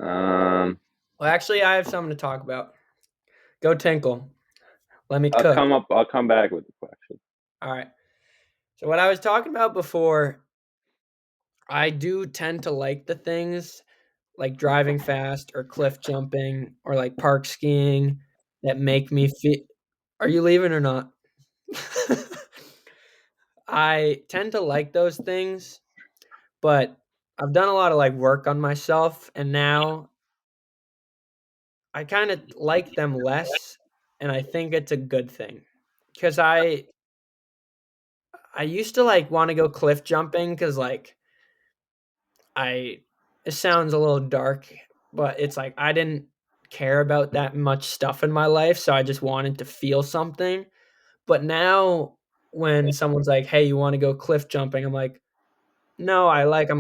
um, Well, actually, I have something to talk about. Go tinkle. Let me cook. I'll come back with the question. All right. So what I was talking about before, I do tend to like the things like driving fast or cliff jumping or like park skiing that make me feel. Are you leaving or not? I tend to like those things, but I've done a lot of like work on myself and now I kind of like them less and I think it's a good thing. Cuz I used to like want to go cliff jumping cuz like I it sounds a little dark, but it's like I didn't care about that much stuff in my life, so I just wanted to feel something. But now when someone's like, "Hey, you want to go cliff jumping?" I'm like, "No, I like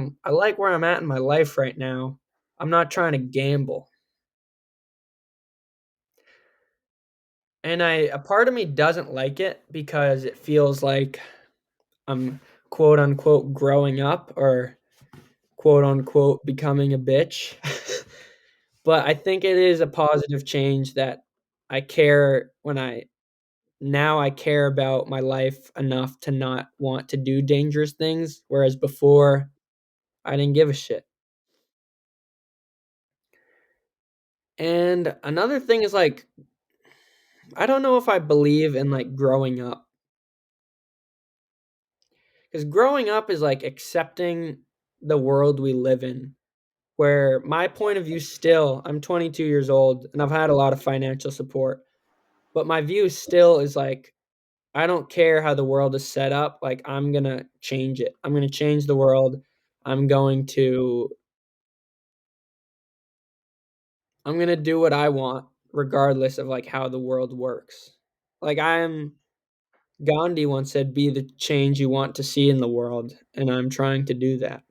where I'm at in my life right now. I'm not trying to gamble." And a part of me doesn't like it because it feels like I'm quote unquote growing up or quote unquote becoming a bitch. But I think it is a positive change that I care when I now I care about my life enough to not want to do dangerous things, whereas before I didn't give a shit. And another thing is like I don't know if I believe in like growing up. Because growing up is like accepting the world we live in. Where my point of view still, I'm 22 years old and I've had a lot of financial support, but my view still is like I don't care how the world is set up. Like I'm gonna change it. I'm gonna change the world. I'm going to I'm gonna do what I want, regardless of like how the world works. Like I'm Gandhi once said, "Be the change you want to see in the world," and I'm trying to do that.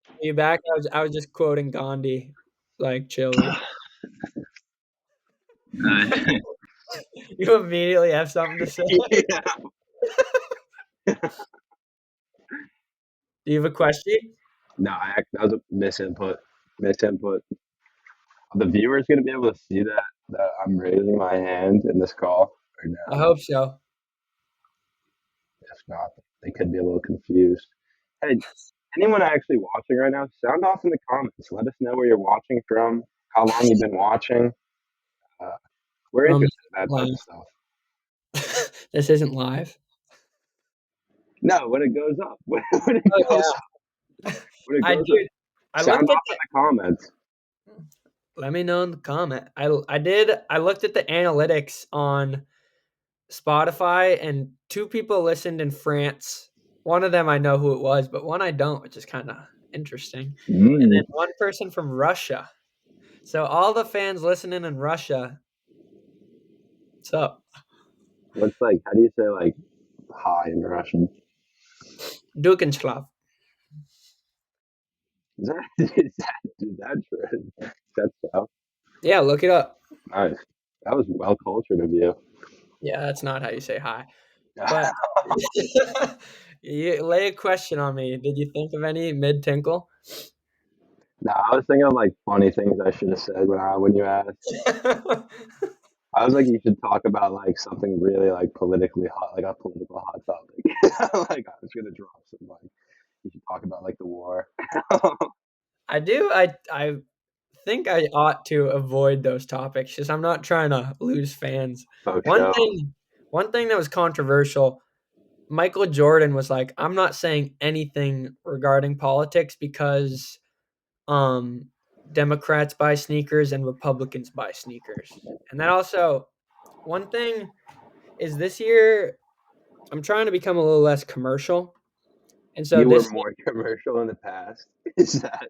Are you back? I was just quoting Gandhi, like chilly. You immediately have something to say. Yeah. Do you have a question? No, that was a misinput. Misinput. The viewer's gonna be able to see that I'm raising my hand in this call right I now. hope so. If not, they could be a little confused. Hey, anyone actually watching right now? Sound off in the comments. Let us know where you're watching from, how long you've been watching. Uh, we're Um, interested in that type of live. stuff. This isn't live. No, when it goes up, when it Oh goes yeah, up, when it I goes up, did. I sound looked at off in the comments. Let me know in the comment. I did. I looked at the analytics on Spotify, and two people listened in France. One of them I know who it was, but one I don't, which is kind of interesting. And then Mm. one person from Russia. So all the fans listening in Russia, what's up? What's like? How do you say like hi in Russian? Dukenslav. Is that true? That's so Yeah, look it up. nice. That was well cultured of you. Yeah, that's not how you say hi. But you lay a question on me. Did you think of any mid tinkle? No, I was thinking of like funny things I should have said when you asked. I was like, you should talk about like something really like politically hot, like a political hot topic. Like I was gonna drop some like you should talk about like the war. I do. I think I ought to avoid those topics because I'm not trying to lose fans. Faux One show. thing, one thing that was controversial. Michael Jordan was like, "I'm not saying anything regarding politics because um, Democrats buy sneakers and Republicans buy sneakers." And that also, one thing is this year I'm trying to become a little less commercial, and so You were this more commercial in the past. Is that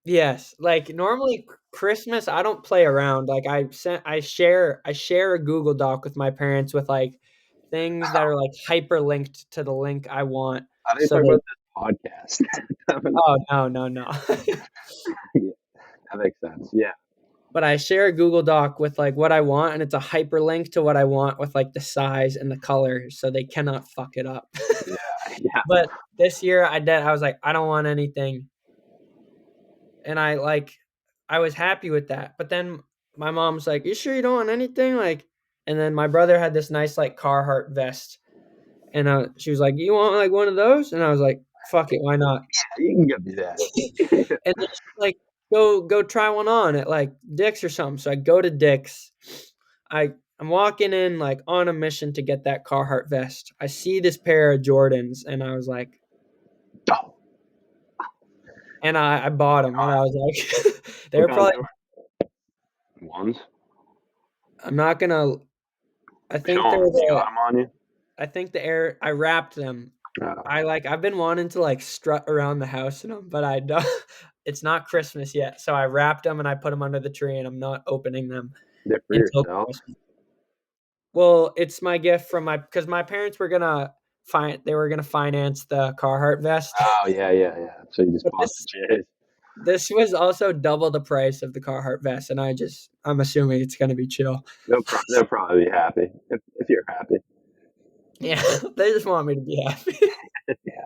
yes, like, normally Christmas, I don't play around, like, I share a Google Doc with my parents with, like, things that are, like, hyperlinked to the link I want, how do you so talk they about this podcast? oh, no, no, no. Yeah, that makes sense. Yeah. But I share a Google Doc with, like, what I want, and it's a hyperlink to what I want with, like, the size and the color, so they cannot fuck it up. Yeah. Yeah. But this year, I was like, "I don't want anything," and I was happy with that. But then my mom's like, "You sure you don't want anything?" Like, and then my brother had this nice like Carhartt vest, and she was like, "You want like one of those?" And I was like, "Fuck it, why not?" You can give me that. And then she's like, Go try one on at like Dick's or something." So I go to Dick's. I I'm walking in like on a mission to get that Carhartt vest. I see this pair of Jordans, and I was like, Oh, and I bought them, and I was like, what they're kind probably. they were? Ones? I'm not gonna. I think Show they're them. You the. got them on you? I think the air. I wrapped them. Oh, I've been wanting to like strut around the house in them, but I don't. It's not Christmas yet, so I wrapped them and I put them under the tree, and I'm not opening them they're for until yourself? Christmas. Well, it's my gift from my because my parents were gonna they were gonna finance the Carhartt vest, Oh, yeah, yeah, yeah. So you just but bought the J's. this was also double the price of the Carhartt vest, and I'm assuming it's gonna be chill. They'll probably be happy if you're happy. Yeah, they just want me to be happy. Yeah.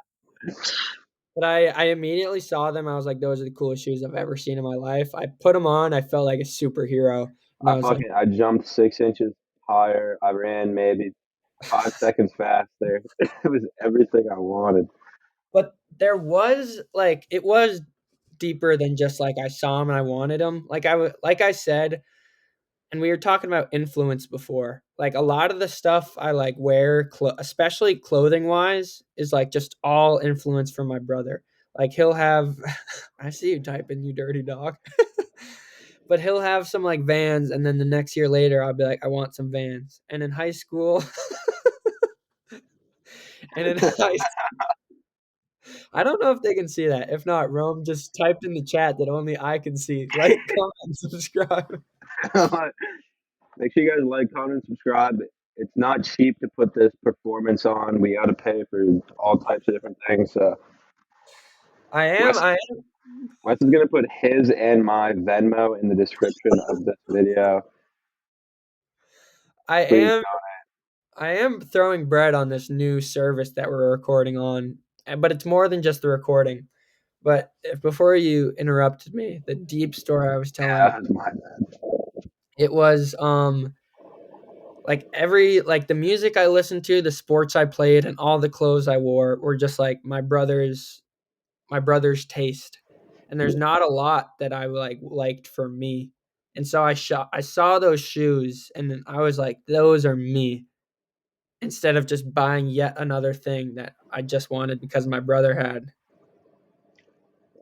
But I immediately saw them. I was like, those are the coolest shoes I've ever seen in my life. I put them on. I felt like a superhero, and I was like, I jumped 6 inches higher. I ran maybe 5 seconds faster. It was everything I wanted. but there was like it was deeper than just like I saw them and I wanted them. Like I said, and we were talking about influence before. Like a lot of the stuff I like wear, especially clothing wise, is like just all influence from my brother. Like he'll have, I see you typing, you dirty dog. But he'll have some like Vans, and then the next year later, I'll be like, I want some Vans. And in high school, and in high, I don't know if they can see that. If not, Rome just typed in the chat that only I can see. Like, comment, subscribe. Make sure you guys like, comment, subscribe. It's not cheap to put this performance on. We got to pay for all types of different things. I am. Wes, I Wes is going to put his and my Venmo in the description of this video. I Please. am. I am throwing bread on this new service that we're recording on, but it's more than just the recording. But before you interrupted me, the deep story I was Yeah, telling, that's my bad. it was like the music I listened to, the sports I played, and all the clothes I wore were just like my brother's taste. And there's not a lot that I liked for me. And so I saw those shoes and then I was like, those are me. Instead of just buying yet another thing that I just wanted because my brother had.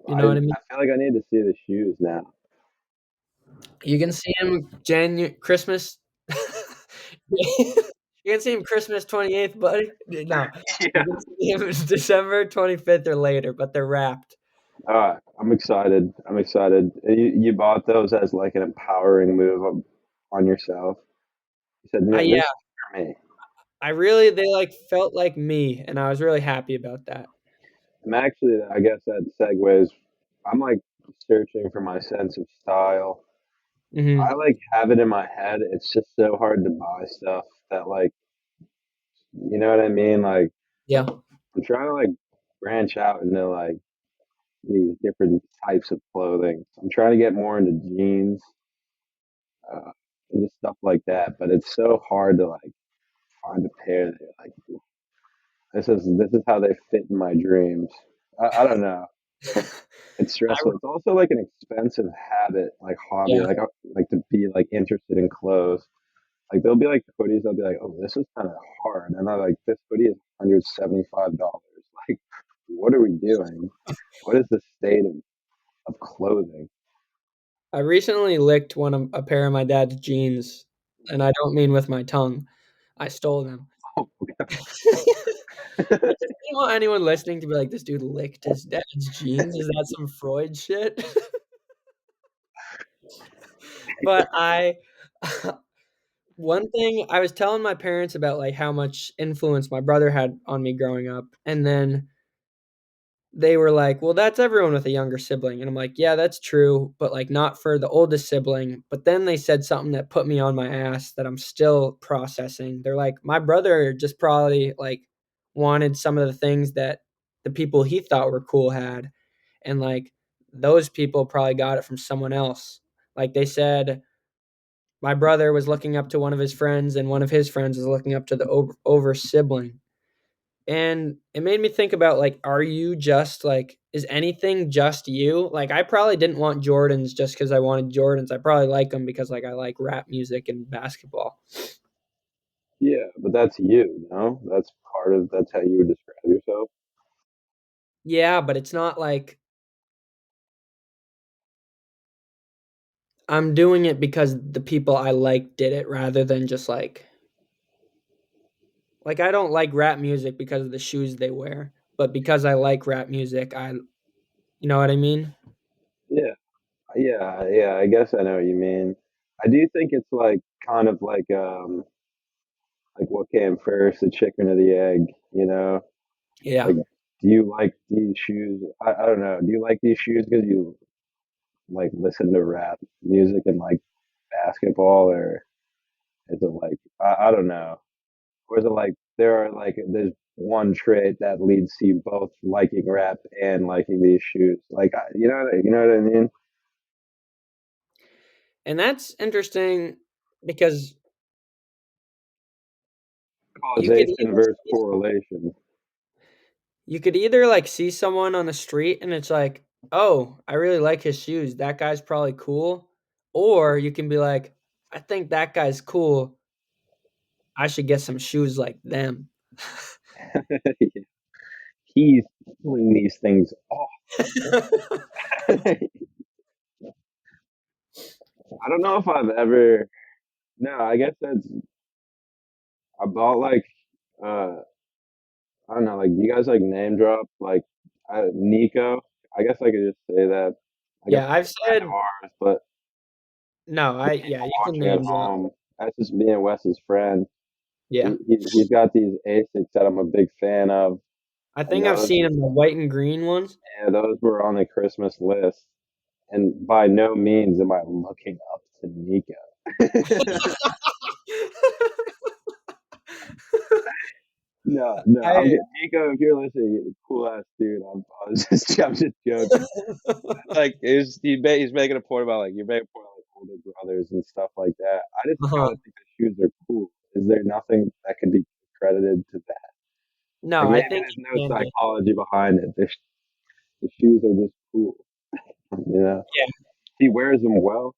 You know what I mean? I feel like I need to see the shoes now. You can see him Christmas. You can see him Christmas 28th, buddy. No, Yeah. you can see him December 25th or later, but they're wrapped. All right, I'm excited. I'm excited. You bought those as like an empowering move on yourself. You said, no, this Yeah, is for me. they like felt like me, and I was really happy about that. I'm actually, I guess that segues. I'm like searching for my sense of style. I Hmm. like have it in my head. It's just so hard to buy stuff that like, you know what I mean? Like, Yeah, I'm trying to like branch out into like these different types of clothing. I'm trying to get more into jeans, and just stuff like that. But it's so hard to like find a pair that you're like, this is how they fit in my dreams. I don't know. It's I stressful. It's also like an expensive habit, like hobby. yeah. Like I like to be like interested in clothes. Like there'll be like hoodies. I'll be like, oh, this is kind of hard, and I'm like, this hoodie is $175. Like, what are we doing? What is the state of clothing? I recently licked a pair of my dad's jeans, and I don't mean with my tongue. I stole them. I just didn't want anyone listening to be like, "This dude licked his dad's jeans." Is that some Freud shit? But one thing I was telling my parents about like how much influence my brother had on me growing up, and then they were like, "Well, that's everyone with a younger sibling." And I'm like, "Yeah, that's true, but like not for the oldest sibling." But then they said something that put me on my ass that I'm still processing. They're like, "My brother just probably like wanted some of the things that the people he thought were cool had, and like those people probably got it from someone else." Like they said my brother was looking up to one of his friends and one of his friends was looking up to the over sibling. And it made me think about, like, are you just, like, is anything just you? Like, I probably didn't want Jordans just because I wanted Jordans. I probably like them because, like, I like rap music and basketball. Yeah, but that's you, no? That's how you would describe yourself. Yeah, but it's not like I'm doing it because the people I like did it rather than just like I don't like rap music because of the shoes they wear, but because I like rap music, you know what I mean? Yeah, yeah. I guess I know what you mean. I do think it's like kind of like what came first, the chicken or the egg, you know? Yeah. Like, do you like these shoes? I don't know. Do you like these shoes because you like listen to rap music and like basketball, or is it like I don't know, or is it like there's one trait that leads to you both liking rap and liking these shoes? Like you know what I mean? And that's interesting because you could Causation either versus see correlation. you could either, like, see someone on the street and it's like, "Oh, I really like his shoes. That guy's probably cool." Or you can be like, "I think that guy's cool. I should get some shoes like them." He's pulling these things off. I don't know if I've ever. No, I guess that's about like uh I don't know, like do you guys like name drop like Nico? I guess I could just say that. I guess Yeah, he's I've a friend of said ours, but no, for yeah, people you can watching at name drop. home, that's just me and Wes's friend. Yeah. He's got these Asics that I'm a big fan of, I and think I've seen him, the white and green ones. those were on the Christmas list. And by no means am I looking up to Nico. No, no, I'm I good. Nico, if you're listening, you're a cool ass dude. I'm just joking. Like, he's making a point about like you're making a point about like older brothers and stuff like that. I just Uh-huh. kind of think the shoes are cool. Is there nothing that could be credited to that? No, Like I maybe think there's it no can be. psychology behind it. The shoes are just cool. You know, Yeah. he wears them well.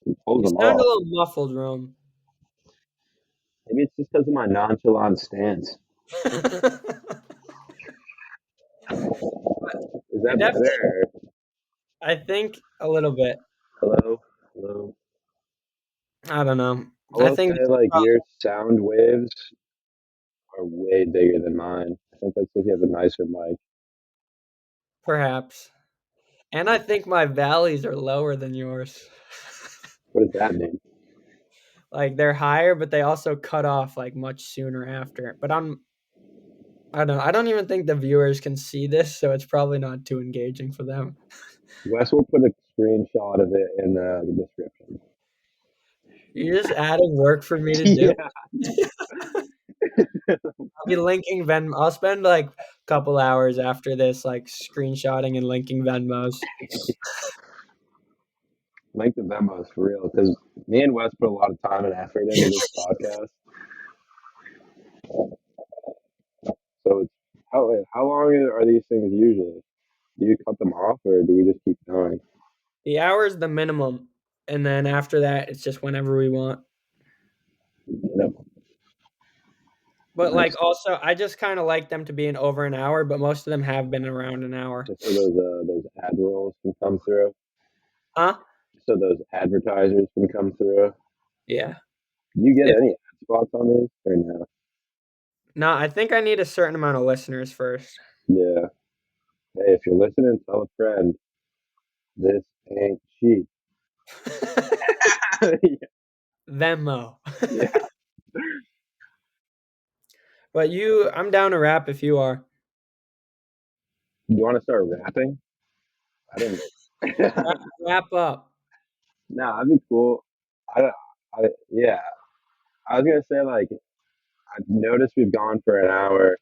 He pulls You them sound a off. little muffled, Rome. Maybe it's just because of my nonchalant stance. Is I that definitely better? I think a little bit. Hello, hello. I don't know. I I will think say it's like probably your sound waves are way bigger than mine. I think that's because you have a nicer mic. perhaps. And I think my valleys are lower than yours. What does that mean? Like, they're higher, but they also cut off, like, much sooner after. But I don't even think the viewers can see this, so it's probably not too engaging for them. Wes will put a screenshot of it in the description. You're just adding work for me to do. Yeah. I'll be linking Venmo. I'll spend, like, a couple hours after this, like, screenshotting and linking Venmos. Link the Venmos for real, because me and Wes put a lot of time and effort into this podcast. So it's how long are these things usually? Do you cut them off or do we just keep going? The hour is the minimum, and then after that, it's just whenever we want. No. But, Nice. like, also, I just kinda like them to be in over an hour, but most of them have been around an hour. Just so those ad rolls can come through. Huh? So those advertisers can come through. Yeah. Do you get If any ad spots on these or no? no, I think I need a certain amount of listeners first. Yeah. Hey, if you're listening, tell a friend. This ain't cheap. Venmo. Yeah. But I'm down to rap if you are. You want to start rapping? I didn't. Wrap up. No, that'd be cool. I don't. Yeah. I was gonna say like I noticed we've gone for an hour,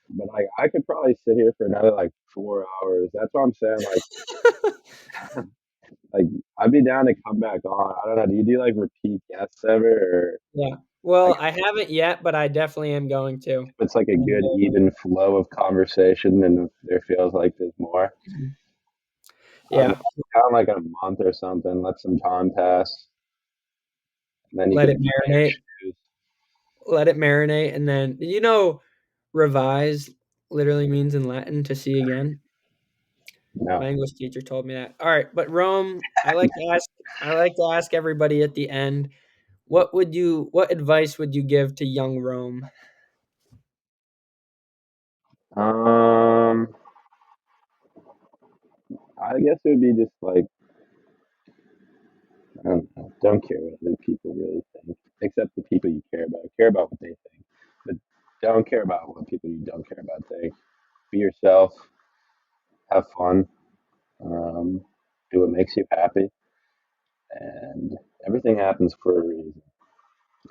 but like I could probably sit here for another like 4 hours. That's what I'm saying. Like I'd be down to come back on. I don't know. Do you do like repeat guests ever? Or Yeah. Well, Like I haven't yet, but I definitely am going to. if it's like a good even flow of conversation, and if there feels like there's more. I don't know, Yeah, count like a month or something. Let some time pass, and then you let can it marinate. choose. Let it marinate, and then revise literally means in Latin to see again. No. My English teacher told me that. All right, but Rome, I like to ask everybody at the end, what advice would you give to young Rome? Um, I guess it would be just like I don't know. Don't care what other people really think, except the people you care about. Care about what they think, but don't care about what people you don't care about think. Be yourself. Have fun. Um, do what makes you happy, and everything happens for a reason.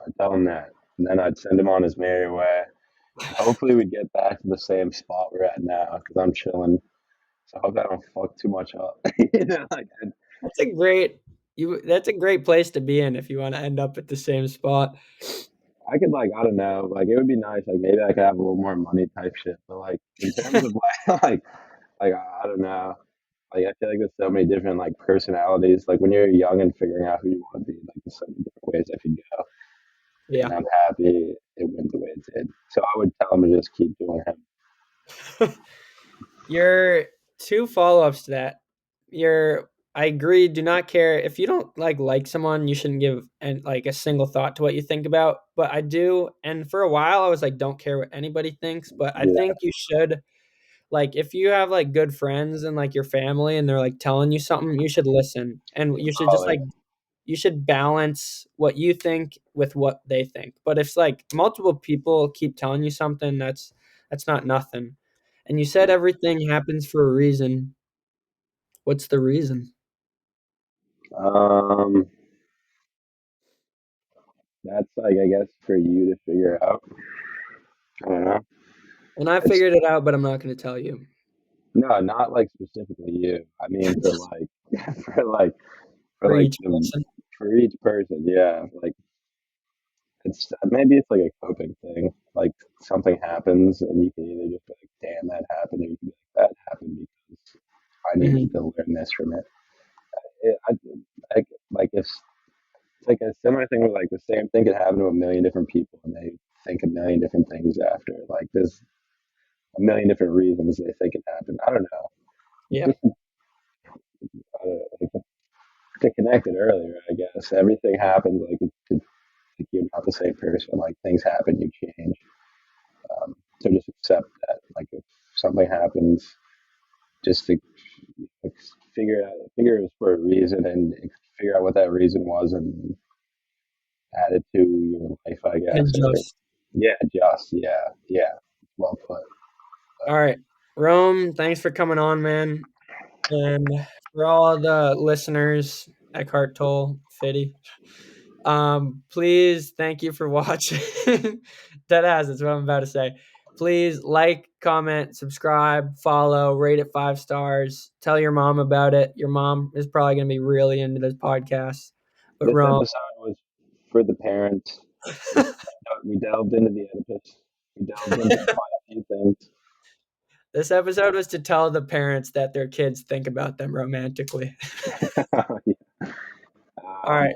I tell him that, and then I'd send him on his merry way. Hopefully, we get back to the same spot we're at now because I'm chilling. So I hope I don't fuck too much up. Like That's a great that's a great place to be in if you wanna end up at the same spot. I could like I don't know, like it would be nice, like maybe I could have a little more money type shit. But like in terms of like like I don't know. Like I feel like there's so many different like personalities. Like when you're young and figuring out who you want to be, like there's so many different ways I could go. And Yeah. I'm happy it went the way it did. So I would tell him to just keep doing him. Your 2 follow-ups to that. I agree, do not care if you don't, like someone, you shouldn't give a single thought to what you think about, but I do, and for a while, I was like, "Don't care what anybody thinks," but I Yeah. think you should, if you have, good friends and, your family and they're, telling you something, you should listen, and you should just, Oh you should balance what you think with what they think. But if multiple people keep telling you something, that's not nothing. And you said everything happens for a reason. What's the reason? yeah. That's like I guess for you to figure out. I don't know. And I It's figured it out, but I'm not going to tell you. no, not like specifically you. I mean for like for like for For like each the person. for each person, yeah. Like it's maybe it's like a coping thing. Like something happens and you can either just be like, damn that happened, or you can be like, that happened because I needed Mhm. to learn this from it. Like it's like a similar thing where like the same thing could happen to a million different people and they think a million different things after. Like there's a million different reasons they think it happened. I don't know. Yeah. Just like, to connect it earlier, I guess everything happens like you're not the same person. Like things happen, you change. So just accept that. Like if something happens, just to like, figure it was for a reason, and figure out what that reason was, and add it to your life, I guess. And Or just yeah, just yeah. Well put. all right. Rome, thanks for coming on, man. And for all the listeners, Eckhart Tolle, Fitty. Please, thank you for watching. Deadass, that's what I'm about to say. Please like, comment, subscribe, follow, rate it 5 stars. Tell your mom about it. Your mom is probably going to be really into this podcast. But This Rome, episode was for the parents. We delved into the Oedipus. We delved into quite a few things. this episode was to tell the parents that their kids think about them romantically. All um, right.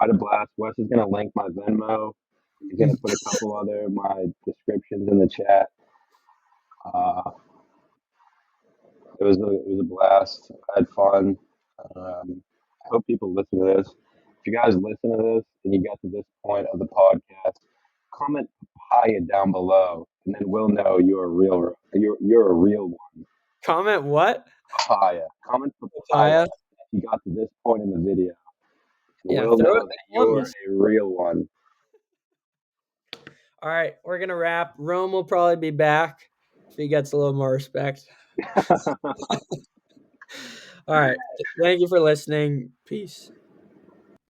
I had a blast. Wes is gonna link my Venmo. He's gonna put a couple other of my descriptions in the chat. Uh, it was a blast. I had fun. I hope people listen to this. If you guys listen to this and you got to this point of the podcast, comment papaya down below, and then we'll know you're a real you're a real one. Comment what? Papaya. Comment papaya Papaya. if you got to this point in the video, and Yeah, we'll throw it know in that the you're comments. a real one. All right, we're gonna wrap. Rome will probably be back if he gets a little more respect. All right. Thank you for listening. Peace.